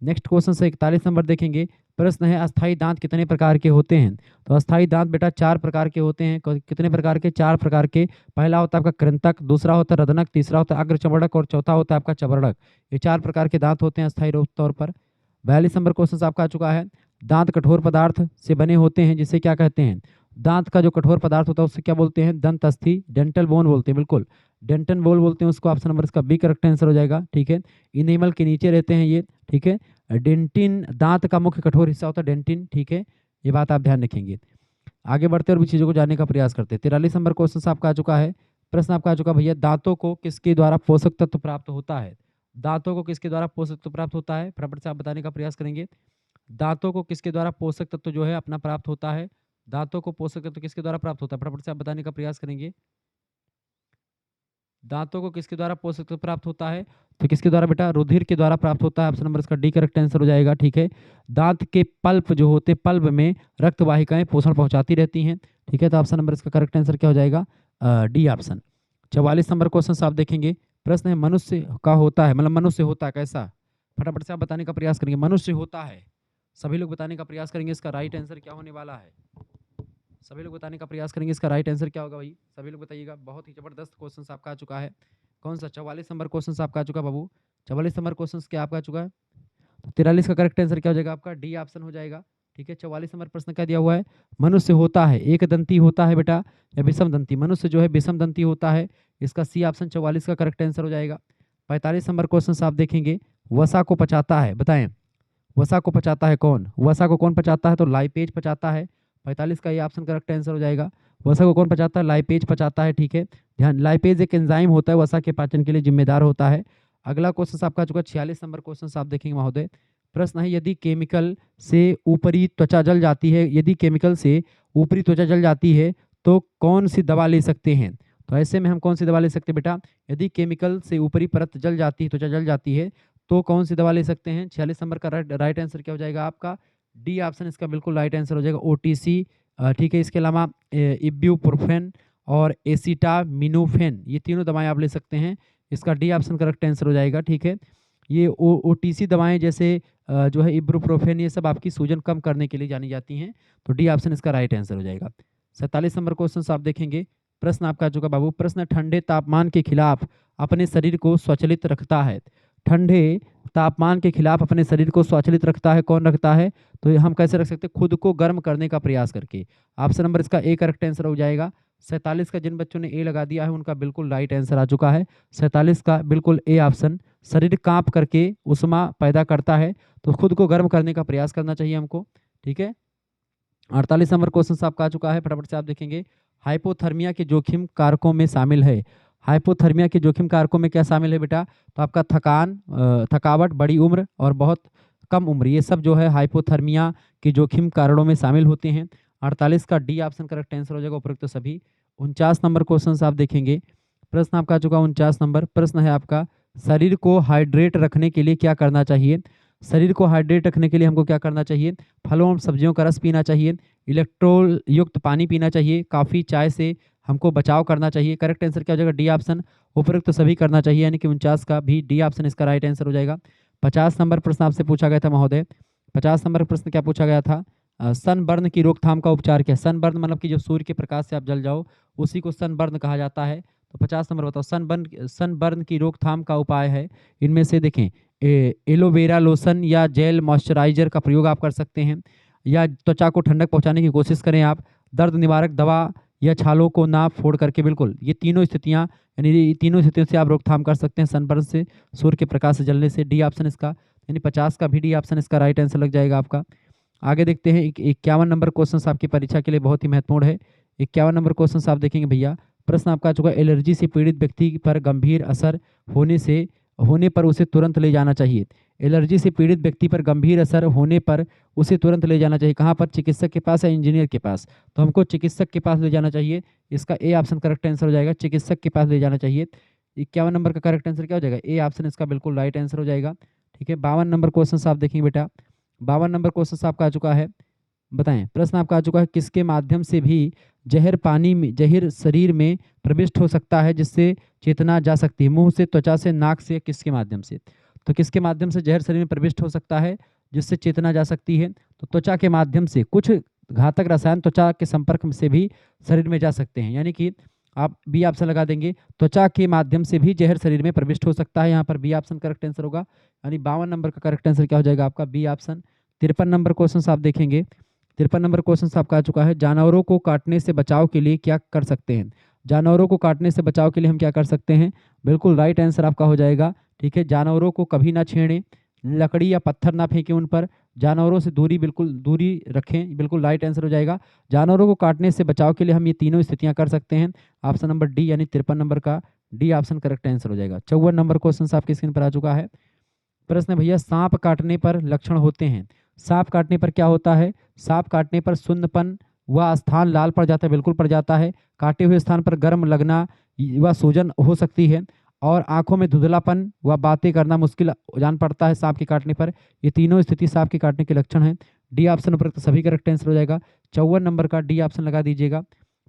नेक्स्ट क्वेश्चन से 41 नंबर देखेंगे। प्रश्न है अस्थाई दांत कितने प्रकार के होते हैं। तो अस्थाई दांत बेटा 4 प्रकार के होते हैं। कितने प्रकार के, 4 प्रकार के। पहला होता है आपका कृंतक, दूसरा होता है रदनक, तीसरा होता है अग्रचवर्णक और चौथा होता है आपका चवर्णक। ये 4 प्रकार के दांत होते हैं अस्थाई तौर पर। 42 नंबर क्वेश्चन आपका आ चुका है। दांत कठोर पदार्थ से बने होते हैं जिसे क्या कहते हैं। दांत का जो कठोर पदार्थ होता है उससे क्या बोलते हैं, दंत अस्थि, डेंटल बोन बोलते हैं। बिल्कुल डेंटल बोन बोलते हैं उसको। ऑप्शन नंबर इसका बी करेक्ट आंसर हो जाएगा। ठीक है, इनेमल के नीचे रहते हैं ये। ठीक है, डेंटिन दांत का मुख्य कठोर हिस्सा होता है डेंटिन। ठीक है, ये बात आप ध्यान रखेंगे। आगे बढ़ते और भी चीज़ों को जानने का प्रयास करते हैं। 43 नंबर क्वेश्चन आपका आ चुका है। प्रश्न आपका आ चुका भैया, दांतों को किसके द्वारा पोषक तत्व प्राप्त होता है। दांतों को किसके द्वारा पोषक तत्व प्राप्त होता है, फटाफट से आप बताने का प्रयास करेंगे। दांतों को किसके द्वारा पोषक तत्व जो है अपना प्राप्त होता है। दांतों को पोषक तत्व किसके द्वारा प्राप्त होता है, फटाफट से आप बताने का प्रयास करेंगे। दांतों को किसके द्वारा पोषक तत्व प्राप्त होता है, तो किसके द्वारा बेटा, रुधिर के द्वारा प्राप्त होता है। ऑप्शन नंबर इसका डी करेक्ट आंसर हो जाएगा। ठीक है, दांत के पल्प जो होते हैं, पल्प में रक्त वाहिकाएं पोषण पहुंचाती रहती हैं। ठीक है, तो ऑप्शन नंबर इसका करेक्ट आंसर क्या हो जाएगा, डी ऑप्शन। 44 नंबर क्वेश्चन आप देखेंगे। प्रश्न है मनुष्य का होता है, मतलब मनुष्य होता है कैसा, फटाफट से आप बताने का प्रयास करेंगे। मनुष्य होता है, सभी लोग बताने का प्रयास करेंगे इसका राइट आंसर क्या होने वाला है। सभी लोग बताने का प्रयास करेंगे इसका राइट आंसर क्या होगा भाई, सभी लोग बताइएगा। बहुत ही जबरदस्त क्वेश्चन आपका आ चुका है। कौन सा, 44 नंबर क्वेश्चन आपका आ चुका है बाबू। 44 नंबर क्वेश्चन क्या आपका आ चुका है, तो 43 का करेक्ट आंसर क्या हो जाएगा आपका, डी ऑप्शन हो जाएगा। ठीक है, 44 नंबर प्रश्न क्या दिया हुआ है, मनुष्य होता है एक दंती होता है बेटा या विषम दंती, मनुष्य जो है विषम दंती होता है। इसका सी ऑप्शन 44 का करेक्ट आंसर हो जाएगा। 45 नंबर क्वेश्चन आप देखेंगे। वसा को पचाता है, बताएं वसा को पचाता है कौन, वसा को कौन पचाता है, तो लाइपेज पचाता है। 45 का ये ऑप्शन करेक्ट आंसर हो जाएगा। वसा को कौन पचाता है, लाइपेज पचाता है। ठीक है, ध्यान, लाइपेज एक एंजाइम होता है, वसा के पाचन के लिए जिम्मेदार होता है। अगला क्वेश्चन आपका चुका 46 नंबर क्वेश्चन आप देखेंगे महोदय। प्रश्न है यदि केमिकल से ऊपरी त्वचा जल जाती है, यदि केमिकल से ऊपरी त्वचा जल जाती है तो कौन सी दवा ले सकते हैं। तो ऐसे में हम कौन सी दवा ले सकते हैं बेटा, यदि केमिकल से ऊपरी परत जल जाती है, त्वचा जल जाती है, तो कौन सी दवा ले सकते हैं। 46 नंबर का राइट आंसर क्या हो जाएगा आपका, डी ऑप्शन इसका बिल्कुल राइट आंसर हो जाएगा, ओटीसी। ठीक है, इसके अलावा इब्यूप्रोफेन और एसिटामिनोफेन, ये तीनों दवाएं आप ले सकते हैं। इसका डी ऑप्शन करेक्ट आंसर हो जाएगा। ठीक है, ये ओटीसी दवाएं जैसे जो है इब्रूप्रोफेन, ये सब आपकी सूजन कम करने के लिए जानी जाती हैं। तो डी ऑप्शन इसका राइट आंसर हो जाएगा। 47 नंबर क्वेश्चन आप देखेंगे। प्रश्न आपका आ चुका बाबू। प्रश्न ठंडे तापमान के खिलाफ अपने शरीर को स्वचलित रखता है। ठंडे तापमान के खिलाफ अपने शरीर को स्वचलित रखता है, कौन रखता है, तो हम कैसे रख सकते हैं, खुद को गर्म करने का प्रयास करके। ऑप्शन नंबर इसका ए करेक्ट आंसर हो जाएगा। 47 का जिन बच्चों ने ए लगा दिया है उनका बिल्कुल राइट आंसर आ चुका है। 47 का बिल्कुल ए ऑप्शन, शरीर कांप करके उष्मा पैदा करता है, तो खुद को गर्म करने का प्रयास करना चाहिए हमको। ठीक है, 48 नंबर क्वेश्चन आपका आ चुका है, फटाफट से आप देखेंगे। हाइपोथर्मिया के जोखिम कारकों में शामिल है। हाइपोथर्मिया के जोखिम कारकों में क्या शामिल है बेटा, तो आपका थकान, थकावट, बड़ी उम्र और बहुत कम उम्र, ये सब जो है हाइपोथर्मिया के जोखिम कारणों में शामिल होते हैं। 48 का डी ऑप्शन करेक्ट आंसर हो जाएगा उपरोक्त सभी। 49 नंबर क्वेश्चन आप देखेंगे। प्रश्न आपका आ चुका 49 नंबर प्रश्न है आपका, शरीर को हाइड्रेट रखने के लिए क्या करना चाहिए। शरीर को हाइड्रेट रखने के लिए हमको क्या करना चाहिए, फलों और सब्जियों का रस पीना चाहिए, इलेक्ट्रोल युक्त पानी पीना चाहिए, काफ़ी चाय से हमको बचाव करना चाहिए। करेक्ट आंसर क्या हो जाएगा, डी ऑप्शन, उपरोक्त तो सभी करना चाहिए, यानी कि 49 का भी डी ऑप्शन इसका राइट आंसर हो जाएगा। 50 नंबर प्रश्न आपसे पूछा गया था महोदय। 50 नंबर प्रश्न क्या पूछा गया था, सनबर्न की रोकथाम का उपचार क्या है। सनबर्न मतलब कि जो सूर्य के प्रकाश से आप जल जाओ, उसी को सनबर्न कहा जाता है। तो 50 नंबर बताओ, सनबर्न की रोकथाम का उपाय है इनमें से, देखें, एलोवेरा लोशन या जेल मॉइस्चराइजर का प्रयोग आप कर सकते हैं, या त्वचा को ठंडक पहुंचाने की कोशिश करें आप, दर्द निवारक दवा, या छालों को ना फोड़ करके। बिल्कुल ये तीनों स्थितियां, यानी ये तीनों स्थितियों से आप रोकथाम कर सकते हैं सनबर्न से, सूर्य के प्रकाश से जलने से। डी ऑप्शन इसका, यानी 50 का भी डी ऑप्शन इसका राइट आंसर लग जाएगा आपका। आगे देखते हैं 51 नंबर क्वेश्चन आपकी परीक्षा के लिए बहुत ही महत्वपूर्ण है। 51 नंबर क्वेश्चन आप देखेंगे भैया। प्रश्न आपका आ चुका, एलर्जी से पीड़ित व्यक्ति पर गंभीर असर होने पर उसे तुरंत ले जाना चाहिए। एलर्जी से पीड़ित व्यक्ति पर गंभीर असर होने पर उसे तुरंत ले जाना चाहिए, कहाँ पर, चिकित्सक के पास या इंजीनियर के पास। तो हमको चिकित्सक के पास ले जाना चाहिए, इसका ए ऑप्शन करेक्ट आंसर हो जाएगा, चिकित्सक के पास ले जाना चाहिए। 51 नंबर का करेक्ट आंसर क्या हो जाएगा, ए ऑप्शन इसका बिल्कुल राइट आंसर हो जाएगा। ठीक है, 52 नंबर क्वेश्चन आप देखेंगे बेटा। 52 नंबर क्वेश्चन आपका आ चुका है। बताएं। प्रश्न आपका आ चुका है, किसके माध्यम से भी जहर शरीर में प्रविष्ट हो सकता है जिससे चेतना जा सकती है? मुंह से, त्वचा से, नाक से, किसके माध्यम से? तो किसके माध्यम से जहर शरीर में प्रविष्ट हो सकता है जिससे चेतना जा सकती है? तो त्वचा के माध्यम से। कुछ घातक रसायन त्वचा के संपर्क से भी शरीर में जा सकते हैं, यानी कि आप बी ऑप्शन लगा देंगे, त्वचा के माध्यम से भी जहर शरीर में प्रविष्ट हो सकता है। यहाँ पर बी ऑप्शन करेक्ट आंसर होगा, यानी 52 नंबर का करेक्ट आंसर क्या हो जाएगा आपका? B option. 53 नंबर क्वेश्चन आप देखेंगे। 53 नंबर क्वेश्चन आपका आ चुका है, जानवरों को काटने से बचाव के लिए क्या कर सकते हैं? जानवरों को काटने से बचाव के लिए हम क्या कर सकते हैं? बिल्कुल राइट आंसर आपका हो जाएगा। ठीक है, जानवरों को कभी ना छेड़ें, लकड़ी या पत्थर ना फेंकें उन पर, जानवरों से दूरी, बिल्कुल दूरी रखें, बिल्कुल राइट आंसर हो जाएगा। जानवरों को काटने से बचाव के लिए हम ये तीनों स्थितियां कर सकते हैं। ऑप्शन नंबर डी, यानी 53 नंबर का डी ऑप्शन करेक्ट आंसर हो जाएगा। 54 नंबर क्वेश्चन आपकी स्क्रीन पर आ चुका है। प्रश्न भैया, सांप काटने पर लक्षण होते हैं। सांप काटने पर क्या होता है? सांप काटने पर शून्यपन, वह स्थान लाल पड़ जाता है, बिल्कुल पड़ जाता है। काटे हुए स्थान पर गर्म लगना, वह सूजन हो सकती है। और आंखों में धुंधलापन, वह बातें करना मुश्किल जान पड़ता है सांप के काटने पर। ये तीनों स्थिति सांप के काटने के लक्षण हैं। डी ऑप्शन उपरोक्त सभी करेक्ट आंसर हो जाएगा। 54 नंबर का डी ऑप्शन लगा दीजिएगा।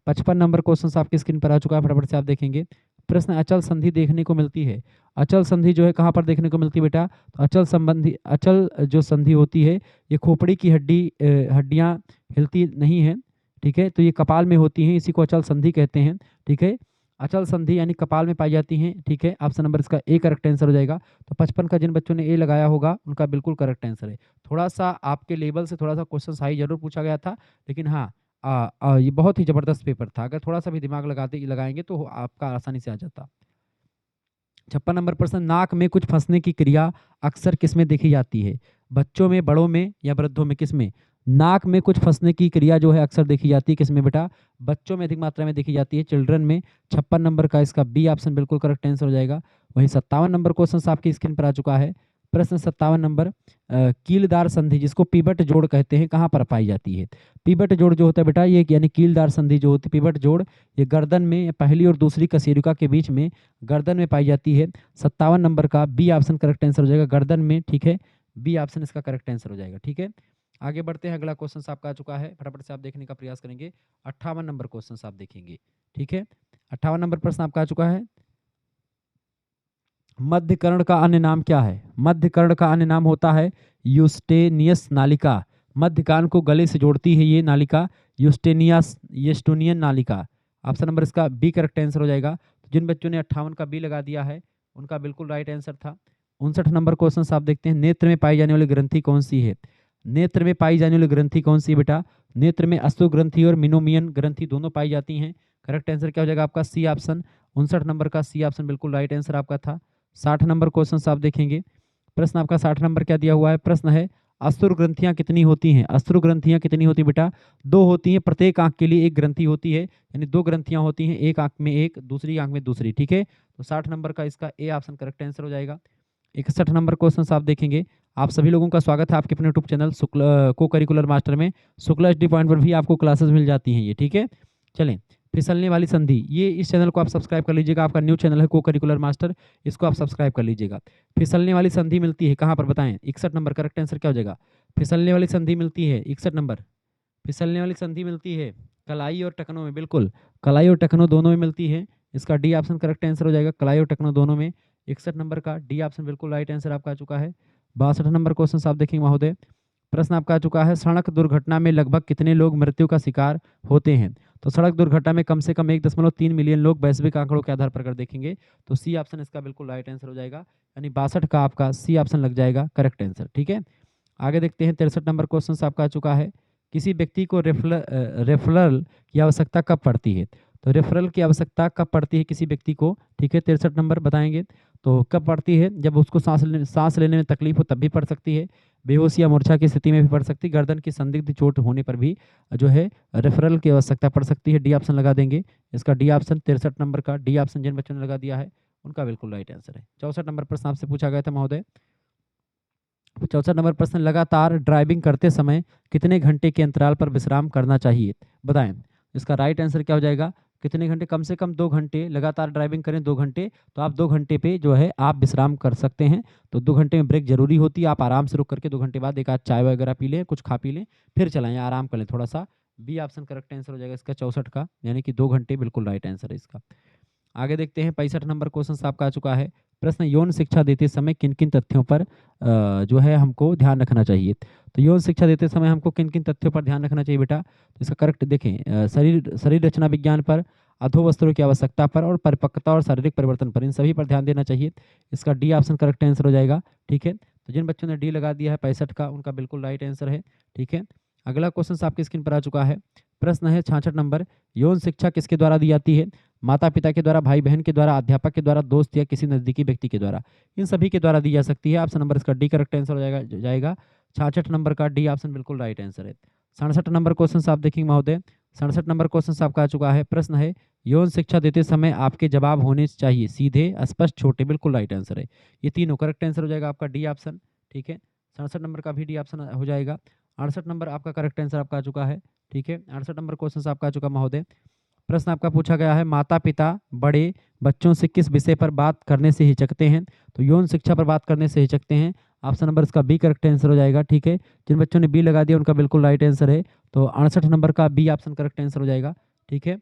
55 नंबर क्वेश्चन आपकी स्क्रीन पर आ चुका है, फटाफट से आप देखेंगे। प्रश्न, अचल संधि देखने को मिलती है। अचल संधि जो है कहाँ पर देखने को मिलती है बेटा? तो अचल जो संधि होती है, ये खोपड़ी की हड्डियां हिलती नहीं है। ठीक है, तो ये कपाल में होती हैं, इसी को अचल संधि कहते हैं। ठीक है, अचल संधि यानी कपाल में पाई जाती हैं। ठीक है, ऑप्शन नंबर इसका ए करेक्ट आंसर हो जाएगा। तो 55 का जिन बच्चों ने ए लगाया होगा उनका बिल्कुल करेक्ट आंसर है। थोड़ा सा आपके लेवल से थोड़ा सा क्वेश्चन हाई जरूर पूछा गया था, लेकिन हाँ, ये बहुत ही जबरदस्त पेपर था। अगर थोड़ा सा भी दिमाग लगाएंगे तो आपका आसानी से आ जाता। 56 नंबर प्रश्न, नाक में कुछ फंसने की क्रिया अक्सर किसमें देखी जाती है? बच्चों में, बड़ों में, या वृद्धों में? किसमें नाक में कुछ फंसने की क्रिया जो है अक्सर देखी जाती है? किसमें बेटा? बच्चों में अधिक मात्रा में देखी जाती है, चिल्ड्रन में। 56 नंबर का इसका बी ऑप्शन बिल्कुल करेक्ट आंसर हो जाएगा। वहीं 57 नंबर क्वेश्चन आपकी स्क्रीन पर आ चुका है। प्रश्न 57 नंबर, कीलदार संधि जिसको पिवट जोड़ कहते हैं, कहाँ पर पाई जाती है? पिवट जोड़ जो होता है बेटा, ये यानी कीलदार संधि जो होती है, पिवट जोड़, ये गर्दन में, पहली और दूसरी कशेरुका के बीच में, गर्दन में पाई जाती है। 57 नंबर का बी ऑप्शन करेक्ट आंसर हो जाएगा, गर्दन में। ठीक है, बी ऑप्शन इसका करेक्ट आंसर हो जाएगा। ठीक है, आगे बढ़ते हैं। अगला क्वेश्चन आपका आ चुका है, फटाफट से आप देखने का प्रयास करेंगे। 58 नंबर क्वेश्चन आप देखेंगे। ठीक है, 58 नंबर प्रश्न आपका आ चुका है, मध्य कर्ण का अन्य नाम क्या है? मध्य कर्ण का अन्य नाम होता है यूस्टेनियस नालिका। मध्य कान को गले से जोड़ती है ये नालिका, यूस्टोनियन नालिका। ऑप्शन नंबर इसका बी करेक्ट आंसर हो जाएगा। तो जिन बच्चों ने 58 का बी लगा दिया है उनका बिल्कुल राइट आंसर था। 59 नंबर क्वेश्चन आप देखते हैं, नेत्र में पाई जाने वाली ग्रंथि कौन सी है? नेत्र में पाई जाने वाली ग्रंथि कौन सी बेटा? नेत्र में अश्रु ग्रंथि और मिनोमियन ग्रंथि दोनों पाई जाती हैं। करेक्ट आंसर क्या हो जाएगा आपका? C option. 59 नंबर का सी ऑप्शन बिल्कुल राइट आंसर आपका था। 60 नंबर क्वेश्चन आप देखेंगे। प्रश्न आपका 60 नंबर क्या दिया हुआ है? प्रश्न है, अश्रु ग्रंथियां कितनी होती हैं? अश्रु ग्रंथियां कितनी होती बेटा? 2 होती हैं, प्रत्येक आंख के लिए एक ग्रंथि होती है, यानी 2 ग्रंथियां होती हैं, एक आंख में एक, दूसरी आंख में दूसरी। ठीक है, तो 60 नंबर का इसका ए ऑप्शन करेक्ट आंसर हो जाएगा। 61 नंबर क्वेश्चन आप देखेंगे। आप सभी लोगों का स्वागत है आपके अपने यूट्यूब चैनल को करिकुलर मास्टर में। शुक्ला एचडी पॉइंट पर भी आपको क्लासेस मिल जाती हैं ये। ठीक है, चलें। फिसलने वाली संधि, ये इस चैनल को आप सब्सक्राइब कर लीजिएगा, आपका न्यू चैनल है को करिकुलर मास्टर, इसको आप सब्सक्राइब कर लीजिएगा। फिसलने वाली संधि मिलती है कहाँ पर बताएं? 61 नंबर करेक्ट आंसर क्या हो जाएगा? फिसलने वाली संधि मिलती है 61 नंबर, फिसलने वाली संधि मिलती है कलाई और टखनों में। बिल्कुल, कलाई और टखनों दोनों में मिलती है, इसका डी ऑप्शन करेक्ट आंसर हो जाएगा, कलाई और टखनों दोनों में। 61 नंबर का डी ऑप्शन बिल्कुल राइट आंसर आपका आ चुका है। 62 नंबर क्वेश्चन आप देखेंगे महोदय। प्रश्न आपका आ चुका है, सड़क दुर्घटना में लगभग कितने लोग मृत्यु का शिकार होते हैं? तो सड़क दुर्घटना में कम से कम 1.3 मिलियन लोग वैश्विक आंकड़ों के आधार पर अगर देखेंगे तो सी ऑप्शन इसका बिल्कुल राइट आंसर हो जाएगा, यानी 62 का आपका सी ऑप्शन लग जाएगा करेक्ट आंसर। ठीक है, आगे देखते हैं। 63 नंबर क्वेश्चन आपका आ चुका है, किसी व्यक्ति को रेफरल की आवश्यकता कब पड़ती है? तो रेफरल की आवश्यकता कब पड़ती है किसी व्यक्ति को? ठीक है, 63 नंबर बताएंगे। तो कब पड़ती है? जब उसको सांस लेने में तकलीफ हो तब भी पड़ सकती है, बेहोशी या मूर्छा की स्थिति में भी पड़ सकती है, गर्दन की संदिग्ध चोट होने पर भी जो है रेफरल की आवश्यकता पड़ सकती है। डी ऑप्शन लगा देंगे, इसका डी ऑप्शन 63 नंबर का डी ऑप्शन जिन बच्चों ने लगा दिया है उनका बिल्कुल राइट आंसर है। 64 नंबर प्रश्न आपसे पूछा गया था महोदय। 64 नंबर प्रश्न, लगातार ड्राइविंग करते समय कितने घंटे के अंतराल पर विश्राम करना चाहिए? बताएं, इसका राइट आंसर क्या हो जाएगा? कितने घंटे? कम से कम 2 घंटे लगातार ड्राइविंग करें 2 घंटे, तो आप 2 घंटे पे जो है आप विश्राम कर सकते हैं। तो 2 घंटे में ब्रेक ज़रूरी होती है, आप आराम से रुक करके 2 घंटे बाद एक आध चाय वगैरह पी लें, कुछ खा पी लें, फिर चलाएँ, आराम कर लें थोड़ा-सा। बी ऑप्शन करेक्ट आंसर हो जाएगा इसका 64 का, यानी कि 2 घंटे बिल्कुल राइट आंसर है इसका। आगे देखते हैं 65 नंबर क्वेश्चन आपका आ चुका है। प्रश्न यौन शिक्षा देते समय किन-किन तथ्यों पर जो है हमको ध्यान रखना चाहिए? तो यौन शिक्षा देते समय हमको किन-किन तथ्यों पर ध्यान रखना चाहिए बेटा? तो इसका करेक्ट देखें, शरीर शरीर रचना विज्ञान पर, अधोवस्त्रों की आवश्यकता पर और परिपक्वता और शारीरिक परिवर्तन पर, इन सभी पर ध्यान देना चाहिए। इसका डी ऑप्शन करेक्ट आंसर हो जाएगा, ठीक है? तो जिन बच्चों ने डी लगा दिया है 65 का, उनका बिल्कुल राइट आंसर है, ठीक है? अगला क्वेश्चन आपकी स्क्रीन पर आ चुका है। प्रश्न है 66 नंबर, यौन शिक्षा किसके द्वारा दी जाती है? माता-पिता के द्वारा, भाई-बहन के द्वारा, अध्यापक के द्वारा, दोस्त या किसी नज़दीकी व्यक्ति के द्वारा। इन सभी के द्वारा दी जा सकती है। ऑप्शन नंबर इसका डी करेक्ट आंसर हो जाएगा। 66 नंबर का डी ऑप्शन बिल्कुल राइट आंसर है। 67 नंबर क्वेश्चन आप देखेंगे महोदय। 67 नंबर क्वेश्चन आपका आ चुका है। प्रश्न है यौन शिक्षा देते समय आपके जवाब होने चाहिए सीधे, स्पष्ट, छोटे, बिल्कुल राइट आंसर है। ये तीनों करेक्ट आंसर हो जाएगा आपका डी ऑप्शन, ठीक है? 67 नंबर का भी डी ऑप्शन हो जाएगा। 68 नंबर आपका करेक्ट आंसर आपका आ चुका है, ठीक है? 68 नंबर क्वेश्चन आपका आ चुका महोदय। प्रश्न आपका पूछा गया है, माता-पिता बड़े बच्चों से किस विषय पर बात करने से हिचकते हैं? तो यौन शिक्षा पर बात करने से हिचकते हैं। ऑप्शन नंबर इसका बी करेक्ट आंसर हो जाएगा, ठीक है? जिन बच्चों ने बी लगा दिया उनका बिल्कुल राइट आंसर है। तो 68 नंबर का बी ऑप्शन करेक्ट आंसर हो जाएगा, ठीक है?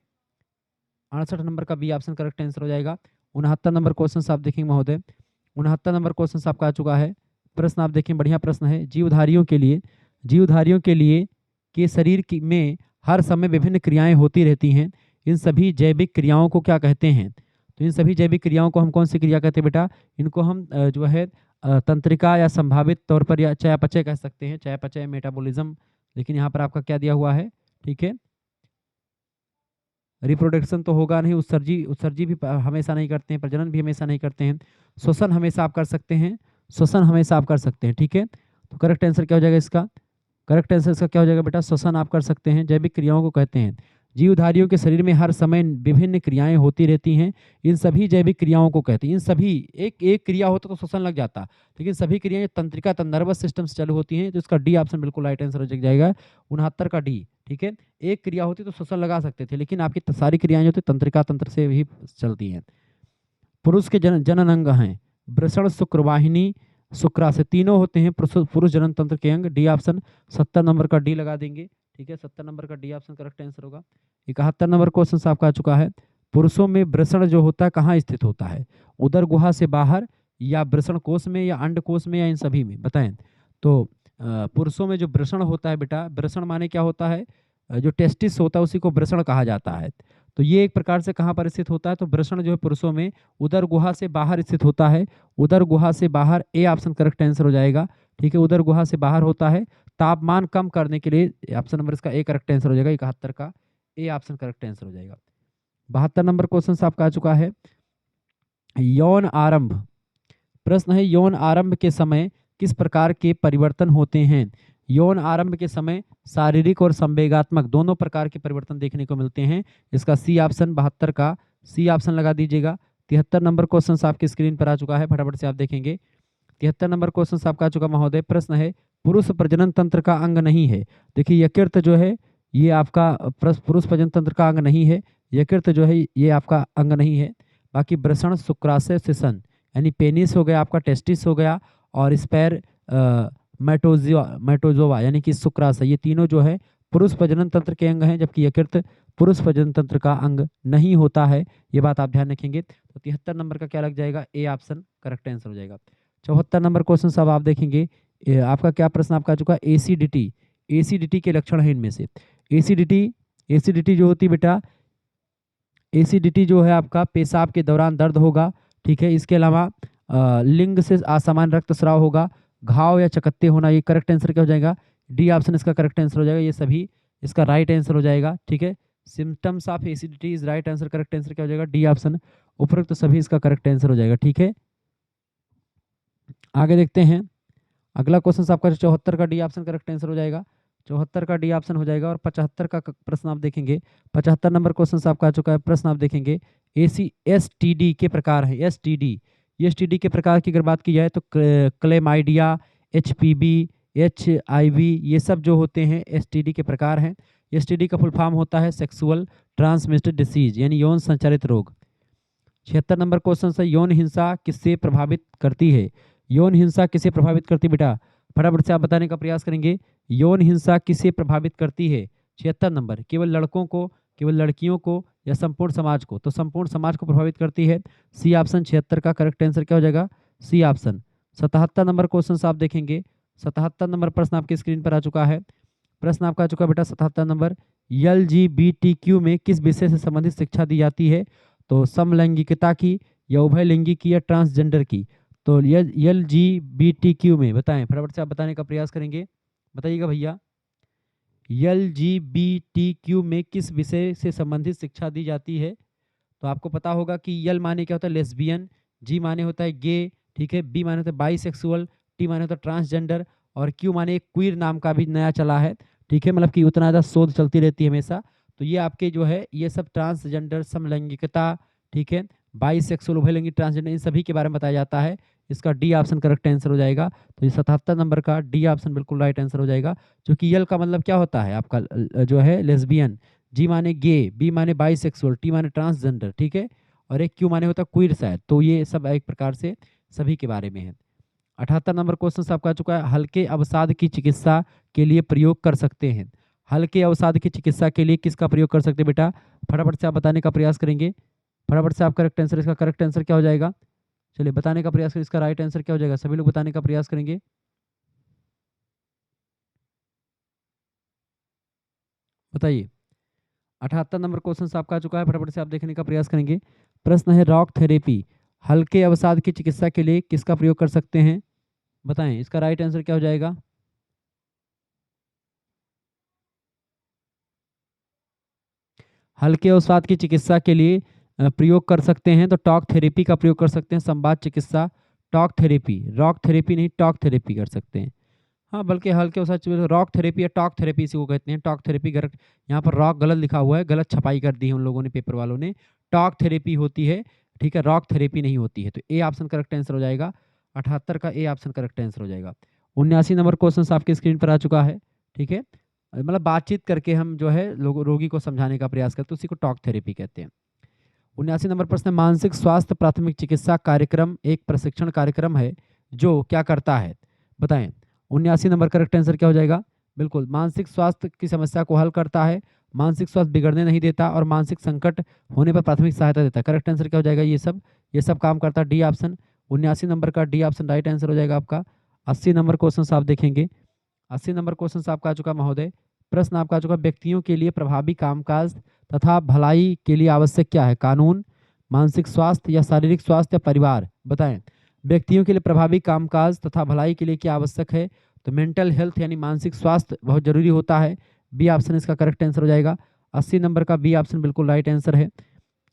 68 नंबर का बी ऑप्शन करेक्ट आंसर हो जाएगा। 69 नंबर क्वेश्चन आप देखेंगे महोदय। 69 नंबर क्वेश्चन आपका आ चुका है। प्रश्न आप देखें, बढ़िया प्रश्न है। जीवधारियों के लिए के शरीर की में हर समय विभिन्न क्रियाएं होती रहती हैं। इन सभी जैविक क्रियाओं को क्या कहते हैं? तो इन सभी जैविक क्रियाओं को हम कौन सी क्रिया कहते हैं बेटा? इनको हम जो है तंत्रिका या संभावित तौर पर या चयापचय कह सकते हैं। चयापचय, मेटाबॉलिज्म, लेकिन यहाँ पर आपका क्या दिया हुआ है, ठीक है? रिप्रोडक्शन तो होगा नहीं, उत्सर्जी भी हमेशा नहीं करते हैं, प्रजनन भी हमेशा नहीं करते हैं, श्वसन हमेशा आप कर सकते हैं, श्वसन हमेशा आप कर सकते हैं, ठीक है? तो करेक्ट आंसर क्या हो जाएगा इसका? करेक्ट आंसर इसका क्या हो जाएगा बेटा? श्वसन आप कर सकते हैं, जैविक क्रियाओं को कहते हैं। जीवधारियों के शरीर में हर समय विभिन्न क्रियाएं होती रहती हैं, इन सभी जैविक क्रियाओं को कहते हैं। इन सभी एक एक क्रिया होता तो श्वसन लग जाता, लेकिन सभी क्रियाएं तंत्रिका नर्वस सिस्टम से चालू होती हैं, तो इसका डी ऑप्शन बिल्कुल राइट आंसर हो जाएगा, 69 का डी, ठीक है? एक क्रिया होती तो श्वसन लगा सकते थे, लेकिन आपकी सारी क्रियाएं जो थी तंत्रिका तंत्र से ही चलती हैं। पुरुष के जनन अंग हैं वृषण, शुक्र, वाहिनी, शुक्राशय, तीनों होते हैं पुरुष जनन तंत्र के अंग। डी ऑप्शन 70 नंबर का डी लगा देंगे, ठीक है? 70 नंबर का डी ऑप्शन करेक्ट आंसर होगा। 71 नंबर क्वेश्चन आपका आ चुका है। पुरुषों में वृषण जो होता है कहाँ स्थित होता है? उदर गुहा से बाहर, या वृषण कोश में, या अंड कोश में, या इन सभी में? बताएं। तो पुरुषों में जो वृषण होता है बेटा, वृषण माने क्या होता है? जो टेस्टिस होता है उसी को वृषण कहा जाता है। तो ये एक प्रकार से कहाँ पर स्थित होता है? तो वृषण जो है पुरुषों में उदर गुहा से बाहर स्थित होता है। उदर गुहा से बाहर, ए ऑप्शन करेक्ट आंसर हो जाएगा, ठीक है? उदर गुहा से बाहर होता है। तापमान कम करने के लिए ऑप्शन नंबर इसका ए करेक्ट आंसर हो जाएगा, 71 का ए ऑप्शन करेक्ट आंसर हो जाएगा। 72 नंबर क्वेश्चन आपका आ चुका है। यौन आरंभ, प्रश्न है यौन आरंभ के समय किस प्रकार के परिवर्तन होते हैं? यौन आरंभ के समय शारीरिक और संवेगात्मक दोनों प्रकार के परिवर्तन देखने को मिलते हैं। इसका सी ऑप्शन 72 का सी ऑप्शन लगा दीजिएगा। 73 नंबर क्वेश्चन आपकी स्क्रीन पर आ चुका है, फटाफट से आप देखेंगे। 73 नंबर क्वेश्चन आपका आ चुका महोदय। प्रश्न है पुरुष प्रजनन तंत्र का अंग नहीं है। देखिए यकृत जो है ये आपका पुरुष प्रजनन तंत्र का अंग नहीं है। यकृत जो है ये आपका अंग नहीं है। बाकी वृषण, शुक्राशय, शिशन, यानी पेनिस हो गया आपका, टेस्टिस हो गया, और स्पैर मेटोजोवा यानी कि शुक्राशय, ये तीनों जो है पुरुष प्रजनन तंत्र के अंग हैं, जबकि यकृत पुरुष प्रजनन तंत्र का अंग नहीं होता है। ये बात आप ध्यान रखेंगे। तो 73 नंबर का क्या लग जाएगा? ए ऑप्शन करेक्ट आंसर हो जाएगा। 74 नंबर क्वेश्चन सब आप देखेंगे। आपका क्या प्रश्न आपका आ चुका है? एसिडिटी, एसिडिटी के लक्षण है इनमें से। एसिडिटी जो होती बेटा, एसिडिटी जो है आपका पेशाब के दौरान दर्द होगा, ठीक है? इसके अलावा लिंग से असामान्य रक्तस्राव होगा, घाव या चकत्ते होना। ये करेक्ट आंसर क्या हो जाएगा? डी ऑप्शन इसका करेक्ट आंसर हो जाएगा। ये सभी इसका राइट आंसर हो जाएगा, ठीक है? Symptoms of acidity is right answer. Correct answer क्या हो जाएगा? D option. उपरोक्त सभी इसका करेक्ट आंसर हो जाएगा, ठीक है? आगे देखते हैं। अगला क्वेश्चन आपका 74 का डी ऑप्शन करेक्ट आंसर हो जाएगा। 74 का डी ऑप्शन हो जाएगा। और 75 का प्रश्न आप देखेंगे। 75 नंबर क्वेश्चन आपका आ चुका है। प्रश्न आप देखेंगे। एसटीडी के प्रकार है। एसटीडी के प्रकार की अगर बात की जाए तो क्लेमाइडिया, एचपीवी, एचआईवी, ये सब जो होते हैं एसटीडी के प्रकार हैं। एसटीडी का फुल फॉर्म होता है सेक्सुअल ट्रांसमिटेड डिसीज यानी यौन संचारित रोग। 76 नंबर क्वेश्चन है, यौन हिंसा किससे प्रभावित करती है? यौन हिंसा किसे प्रभावित करती है बेटा? फटाफट से आप बताने का प्रयास करेंगे। यौन हिंसा किसे प्रभावित करती है? 76 नंबर, केवल लड़कों को, केवल लड़कियों को या संपूर्ण समाज को? तो संपूर्ण समाज को प्रभावित करती है। सी ऑप्शन 76 का करेक्ट आंसर क्या हो जाएगा? C option. 77 नंबर क्वेश्चन आप देखेंगे। 77 नंबर प्रश्न आपकी स्क्रीन पर आ चुका है। प्रश्न आपका आ चुका है बेटा 77 नंबर, LGBTQ में किस विषय से संबंधित शिक्षा दी जाती है? तो समलैंगिकता की या उभयलिंगी की या ट्रांसजेंडर की? तो LGBTQ में बताएं, फटाफट से आप बताने का प्रयास करेंगे, बताइएगा भैया। LGBTQ में किस विषय से संबंधित शिक्षा दी जाती है? तो आपको पता होगा कि यल माने क्या होता है? लेस्बियन, जी माने होता है गे, ठीक है, बी माने होता है बाईसेक्सुअल, टी माने होता है ट्रांसजेंडर और क्यू माने एक क्वीर नाम का भी नया चला है, ठीक है, मतलब कि उतना ज़्यादा शोध चलती रहती है हमेशा। तो ये आपके जो है ये सब ट्रांसजेंडर, समलैंगिकता, ठीक है, बाईसेक्सुअल, उभयलिंगी, ट्रांसजेंडर, इन सभी के बारे में बताया जाता है। इसका डी ऑप्शन करेक्ट आंसर हो जाएगा। तो ये 77 नंबर का डी ऑप्शन बिल्कुल राइट आंसर हो जाएगा। क्योंकि यल का मतलब क्या होता है आपका जो है लेस्बियन, जी माने गे, बी माने बाईसेक्सुअल, टी माने ट्रांसजेंडर, ठीक है, और एक क्यू माने होता है क्वीर शायद। तो ये सब एक प्रकार से सभी के बारे में है। 78 नंबर क्वेश्चन आपका आ चुका है, हल्के अवसाद की चिकित्सा के लिए प्रयोग कर सकते हैं? हल्के अवसाद की चिकित्सा के लिए किसका प्रयोग कर सकते हैं बेटा? फटाफट से आप बताने का प्रयास करेंगे। फटाफट से आप करेक्ट आंसर, इसका करेक्ट आंसर क्या हो जाएगा? चलिए बताने का प्रयास करें, इसका राइट आंसर क्या हो जाएगा? सभी लोग बताने का प्रयास करेंगे, बताइए। 78 नंबर क्वेश्चन आपका आ चुका है, फटाफट से आप देखने का प्रयास करेंगे। प्रश्न है, रॉक थेरेपी हल्के अवसाद की चिकित्सा के लिए किसका प्रयोग कर सकते हैं? बताएं, इसका राइट आंसर क्या हो जाएगा? हल्के अवसाद की चिकित्सा के लिए प्रयोग कर सकते हैं तो टॉक थेरेपी का प्रयोग कर सकते हैं। संवाद चिकित्सा, टॉक थेरेपी, रॉक थेरेपी नहीं, टॉक थेरेपी कर सकते हैं। हाँ, बल्कि हल्के अवसाद रॉक थेरेपी या टॉक थेरेपी इसी को कहते हैं। टॉक थेरेपी गलत, यहाँ पर रॉक गलत लिखा हुआ है, गलत छपाई कर दी है उन लोगों ने, पेपर वालों ने। टॉक थेरेपी होती है, ठीक है, रॉक थेरेपी नहीं होती है। तो ए ऑप्शन करेक्ट आंसर हो जाएगा। 78 का ए ऑप्शन करेक्ट आंसर हो जाएगा। 79 नंबर क्वेश्चन आपके स्क्रीन पर आ चुका है, ठीक है, मतलब बातचीत करके हम जो है लोग रोगी को समझाने का प्रयास करते हैं, उसी को टॉक थेरेपी कहते हैं। 79 नंबर प्रश्न, मानसिक स्वास्थ्य प्राथमिक चिकित्सा कार्यक्रम एक प्रशिक्षण कार्यक्रम है जो क्या करता है? बताएं। 79 नंबर करेक्ट आंसर क्या हो जाएगा? बिल्कुल, मानसिक स्वास्थ्य की समस्या को हल करता है, मानसिक स्वास्थ्य बिगड़ने नहीं देता और मानसिक संकट होने पर प्राथमिक सहायता देता है। करेक्ट आंसर क्या हो जाएगा? ये सब काम करता है, डी ऑप्शन। 79 नंबर का डी ऑप्शन राइट आंसर हो जाएगा आपका। 80 नंबर क्वेश्चन आप देखेंगे। 80 नंबर क्वेश्चन आपका आ चुका महोदय। प्रश्न आपका आ चुका, व्यक्तियों के लिए प्रभावी कामकाज तथा भलाई के लिए आवश्यक क्या है? कानून, मानसिक स्वास्थ्य या शारीरिक स्वास्थ्य या परिवार? बताएं। व्यक्तियों के लिए प्रभावी कामकाज तथा भलाई के लिए क्या आवश्यक है? तो मेंटल हेल्थ यानी मानसिक स्वास्थ्य बहुत जरूरी होता है। बी ऑप्शन इसका करेक्ट आंसर हो जाएगा। 80 नंबर का बी ऑप्शन बिल्कुल राइट आंसर है।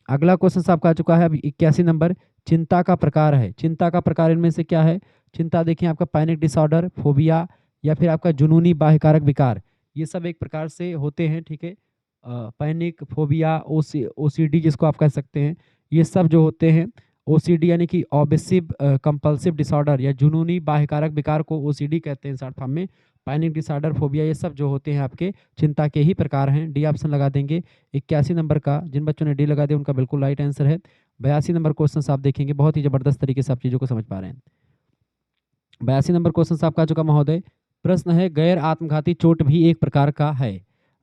अगला क्वेश्चन आपका आ चुका है अभी 81 नंबर, चिंता का प्रकार है। चिंता का प्रकार इनमें से क्या है? चिंता देखिए, आपका पैनिक डिसऑर्डर, फोबिया या फिर आपका जुनूनी बाह्यकारक विकार, ये सब एक प्रकार से होते हैं, ठीक है। पैनिक, फोबिया, ओसीडी जिसको आप कह सकते हैं, ये सब जो होते हैं, ओसीडी यानी कि ऑब्सेसिव कंपल्सिव डिसऑर्डर या जुनूनी बाह्यकारक विकार को ओसीडी कहते हैं शॉर्ट फॉर्म में। पैनिक डिसऑर्डर, फोबिया, ये सब जो होते हैं आपके चिंता के ही प्रकार हैं। डी ऑप्शन लगा देंगे। 81 नंबर का, जिन बच्चों ने डी लगा दिया उनका बिल्कुल राइट आंसर है। 82 नंबर क्वेश्चन आप देखेंगे, बहुत ही जबरदस्त तरीके से आप चीज़ों को समझ पा रहे हैं। 82 नंबर क्वेश्चन आपका आ चुका महोदय। प्रश्न है, गैर आत्मघाती चोट भी एक प्रकार का है।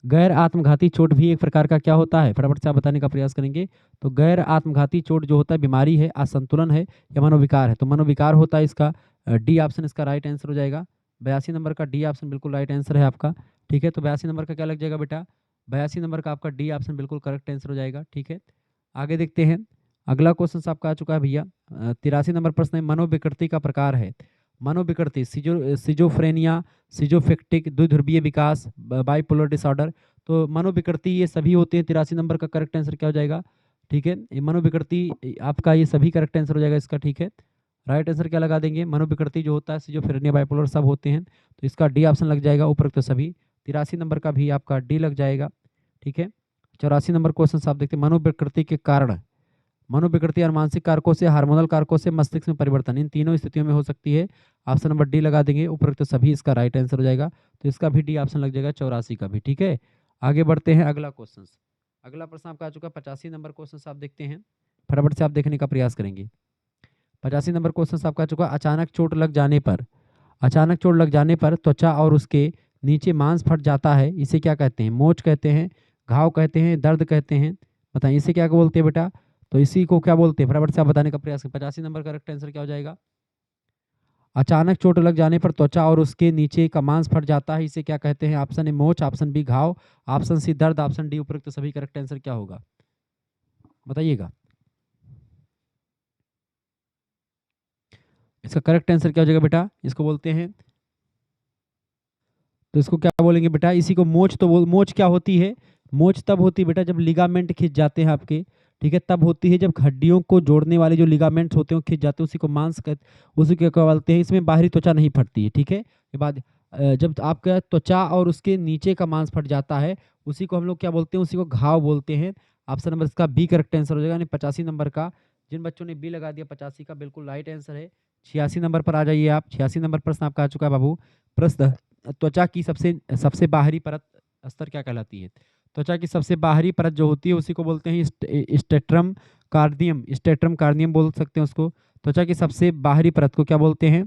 गैर आत्मघाती चोट भी एक प्रकार का क्या होता है? फटाफट से आप बताने का प्रयास करेंगे। तो गैर आत्मघाती चोट जो होता है, बीमारी है, असंतुलन है या मनोविकार है? तो मनोविकार होता है इसका। डी ऑप्शन इसका राइट आंसर हो जाएगा। 82 नंबर का डी ऑप्शन बिल्कुल राइट आंसर है आपका, ठीक है। तो 82 नंबर का क्या लग जाएगा बेटा? 82 नंबर का आपका डी ऑप्शन बिल्कुल करेक्ट आंसर हो जाएगा, ठीक है। आगे देखते हैं। अगला क्वेश्चन आपका आ चुका है भैया। 83 नंबर प्रश्न है, मनोविकृति का प्रकार है। मनोविकृति, सिजोफ्रेनिया, सिजोफेक्टिक, द्विध्रुवीय विकास, बाइपोलर डिसऑर्डर। तो मनोविकृति ये सभी होते हैं। 83 नंबर का करेक्ट आंसर क्या हो जाएगा? ठीक है, ये मनोविकृति आपका ये सभी करेक्ट आंसर हो जाएगा इसका, ठीक है। राइट आंसर क्या लगा देंगे? मनोविकृति जो होता है, सिजोफ्रेनिया, बाइपोलर सब होते हैं, तो इसका डी ऑप्शन लग जाएगा उपरोक्त सभी। 83 नंबर का भी आपका डी लग जाएगा, ठीक है। 84 नंबर क्वेश्चन आप देखते हैं, मनोविकृति के कारण। मनोविकृति और मानसिक कारकों से, हार्मोनल कारकों से मस्तिष्क में परिवर्तन, इन तीनों स्थितियों में हो सकती है। ऑप्शन नंबर डी लगा देंगे उपरोक्त सभी, इसका राइट आंसर हो जाएगा। तो इसका भी डी ऑप्शन लग जाएगा, 84 का भी, ठीक है। आगे बढ़ते हैं अगला क्वेश्चन। अगला प्रश्न आपका आ चुका है 85 नंबर क्वेश्चन आप देखते हैं, फटाफट से आप देखने का प्रयास करेंगे। 85 नंबर क्वेश्चन आपका आ चुका है, अचानक चोट लग जाने पर त्वचा और उसके नीचे मांस फट जाता है, इसे क्या कहते हैं? मोच कहते हैं, घाव कहते हैं, दर्द कहते हैं, बताइए इसे क्या बोलते हैं बेटा? तो इसी को क्या बोलते हैं, फटाफट से आप बताने का प्रयास करें। 85 नंबर का करेक्ट आंसर क्या हो जाएगा? अचानक चोट लग जाने पर त्वचा और उसके नीचे का मांस फट जाता है, इसे क्या कहते हैं? ऑप्शन ए मोच, ऑप्शन बी घाव, ऑप्शन सी दर्द, ऑप्शन डी उपरोक्त सभी। करेक्ट आंसर क्या होगा बताइएगा। इसका करेक्ट आंसर क्या हो जाएगा बेटा? इसको बोलते हैं, तो इसको क्या बोलेंगे बेटा? इसी को मोच। तो मोच क्या होती है? मोच तब होती है बेटा जब लिगामेंट खिंच जाते हैं आपके, ठीक है, तब होती है जब हड्डियों को जोड़ने वाले जो लिगामेंट्स होते हैं वो खिंच जाते हैं, उसी को मांस उसी को क्या बोलते हैं। इसमें बाहरी त्वचा नहीं फटती है, ठीक है। ये बात जब आपका त्वचा और उसके नीचे का मांस फट जाता है, उसी को हम लोग क्या बोलते हैं? उसी को घाव बोलते हैं। ऑप्शन नंबर इसका बी करेक्ट आंसर हो जाएगा, यानी 85 नंबर का। जिन बच्चों ने बी लगा दिया 85 का बिल्कुल राइट आंसर है। 86 नंबर पर आ जाइए आप। 86 नंबर प्रश्न आपका आ चुका है बाबू। प्रश्न, त्वचा की सबसे सबसे बाहरी परत स्तर क्या कहलाती है? त्वचा की सबसे बाहरी परत जो होती है उसी को बोलते हैं स्टेट्रम कार्नियम। स्टेट्रम कार्नियम बोल सकते हैं उसको। त्वचा की सबसे बाहरी परत को क्या बोलते हैं?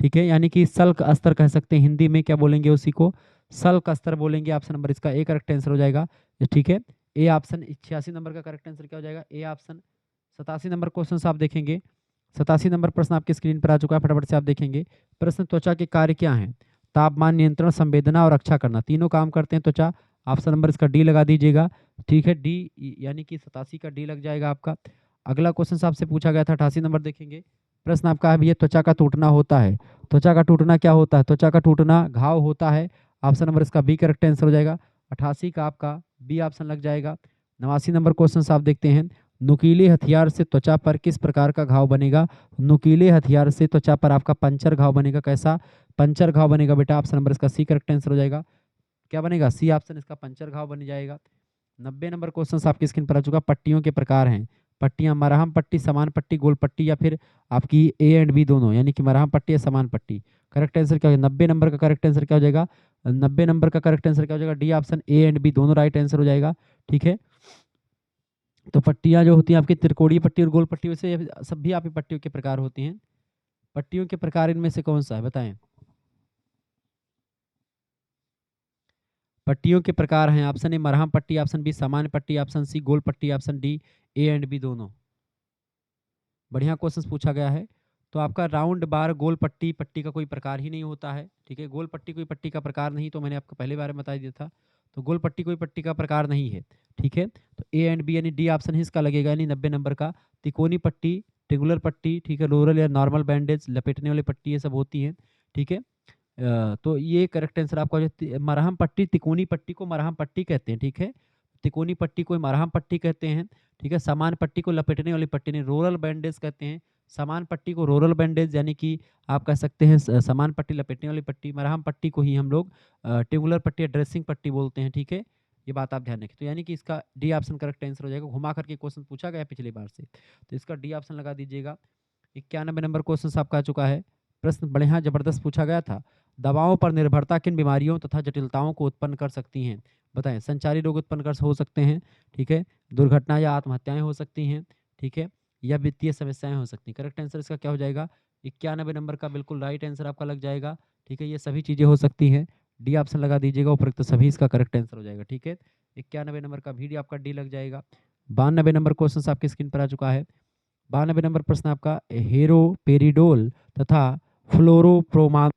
ठीक है, यानी कि सल्क अस्तर कह सकते हैं, हिंदी में क्या बोलेंगे उसी को? सल्क अस्तर बोलेंगे। ऑप्शन नंबर इसका ए करेक्ट आंसर हो जाएगा, ठीक है। A option. 86 नंबर का करेक्ट आंसर क्या हो जाएगा? A option. 87 नंबर क्वेश्चन आप देखेंगे। 87 नंबर प्रश्न आपकी स्क्रीन पर आ चुका है, फटाफट से आप देखेंगे। प्रश्न, त्वचा के कार्य क्या हैं? तापमान नियंत्रण, संवेदना और रक्षा करना, तीनों काम करते हैं त्वचा। ऑप्शन नंबर इसका डी लगा दीजिएगा, ठीक है, डी, यानी कि 87 का डी लग जाएगा आपका। अगला क्वेश्चन आपसे पूछा गया था 88 नंबर देखेंगे। प्रश्न आपका है, ये त्वचा का टूटना होता है। त्वचा का टूटना क्या होता है? त्वचा का टूटना घाव होता है। ऑप्शन नंबर इसका बी करेक्ट आंसर हो जाएगा। 88 का आपका बी ऑप्शन लग जाएगा। 89 नंबर क्वेश्चन आप देखते हैं। नुकीले हथियार से त्वचा पर किस प्रकार का घाव बनेगा? नुकीले हथियार से त्वचा पर आपका पंचर घाव बनेगा। कैसा पंचर घाव बनेगा बेटा? ऑप्शन नंबर इसका सी करेक्ट आंसर हो जाएगा। क्या बनेगा? सी ऑप्शन इसका पंचर घाव बन जाएगा। 90 नंबर क्वेश्चन आपकी स्क्रीन पर आ चुका। पट्टियों के प्रकार हैं। पट्टियां मरहम पट्टी, समान पट्टी, गोल पट्टी, या फिर आपकी ए एंड बी दोनों, यानी कि मरहम पट्टी या समान पट्टी। करेक्ट आंसर क्या हो जाएगा? 90 नंबर का करेक्ट आंसर क्या हो जाएगा? 90 नंबर का करेक्ट आंसर क्या हो जाएगा? D option, A and B दोनों राइट आंसर हो जाएगा, ठीक है। तो पट्टियां जो होती हैं आपकी त्रिकोणीय पट्टी और गोल पट्टी, वैसे सब भी आपकी पट्टियों के प्रकार होती हैं। पट्टियों के प्रकार इनमें से कौन सा है बताएं? पट्टियों के प्रकार हैं, ऑप्शन ए मरहम पट्टी, ऑप्शन बी सामान्य पट्टी, ऑप्शन सी गोल पट्टी, option D A and B दोनों। बढ़िया क्वेश्चन पूछा गया है। तो आपका राउंड बार गोल पट्टी, पट्टी का कोई प्रकार ही नहीं होता है, ठीक है। गोल पट्टी कोई पट्टी का प्रकार नहीं, तो मैंने आपको पहले बार में बता दिया था। तो गोल पट्टी कोई पट्टी का प्रकार नहीं है, ठीक है। तो ए एंड बी यानी डी ऑप्शन ही इसका लगेगा, यानी 90 नंबर का। तिकोनी पट्टी, ट्रिंगुलर पट्टी, ठीक है, रोरल या नॉर्मल बैंडेज, लपेटने वाली पट्टी, ये सब होती हैं, ठीक है। तो ये करेक्ट आंसर आपका मरहम पट्टी, तिकोनी पट्टी को मरहम पट्टी कहते हैं, ठीक है। तिकोनी पट्टी को मरहम पट्टी कहते हैं, ठीक है। समान पट्टी को लपेटने वाली पट्टी नहीं, रोरल बैंडेज कहते हैं। समान पट्टी को रोरल बैंडेज, यानी कि आप कह सकते हैं समान पट्टी, लपेटने वाली पट्टी। मरहम पट्टी को ही हम लोग ट्रिंगुलर पट्टी या ड्रेसिंग पट्टी बोलते हैं, ठीक है। ये बात आप ध्यान रखें। तो यानी कि इसका डी ऑप्शन करेक्ट आंसर हो जाएगा। घुमा करके क्वेश्चन पूछा गया पिछली बार से, तो इसका डी ऑप्शन लगा दीजिएगा। 91 नंबर क्वेश्चन आपका आ चुका है। प्रश्न बढ़िया जबरदस्त पूछा गया था। दवाओं पर निर्भरता किन बीमारियों तथा जटिलताओं को उत्पन्न कर सकती हैं? बताएं। संचारी रोग उत्पन्न कर हो सकते हैं, ठीक है। दुर्घटना या आत्महत्याएं हो सकती हैं, ठीक है, या वित्तीय समस्याएं हो सकती हैं। करेक्ट आंसर इसका क्या हो जाएगा? 91 नंबर का बिल्कुल राइट आंसर आपका लग जाएगा, ठीक है। ये सभी चीज़ें हो सकती हैं, डी ऑप्शन लगा दीजिएगा, उपरोक्त सभी इसका करेक्ट आंसर हो जाएगा, ठीक है। 91 नंबर का भी आपका डी लग जाएगा। 92 नंबर क्वेश्चन आपकी स्क्रीन पर आ चुका है। 92 नंबर प्रश्न आपका, हेरोपेरिडोल तथा फ्लोरोप्रोमा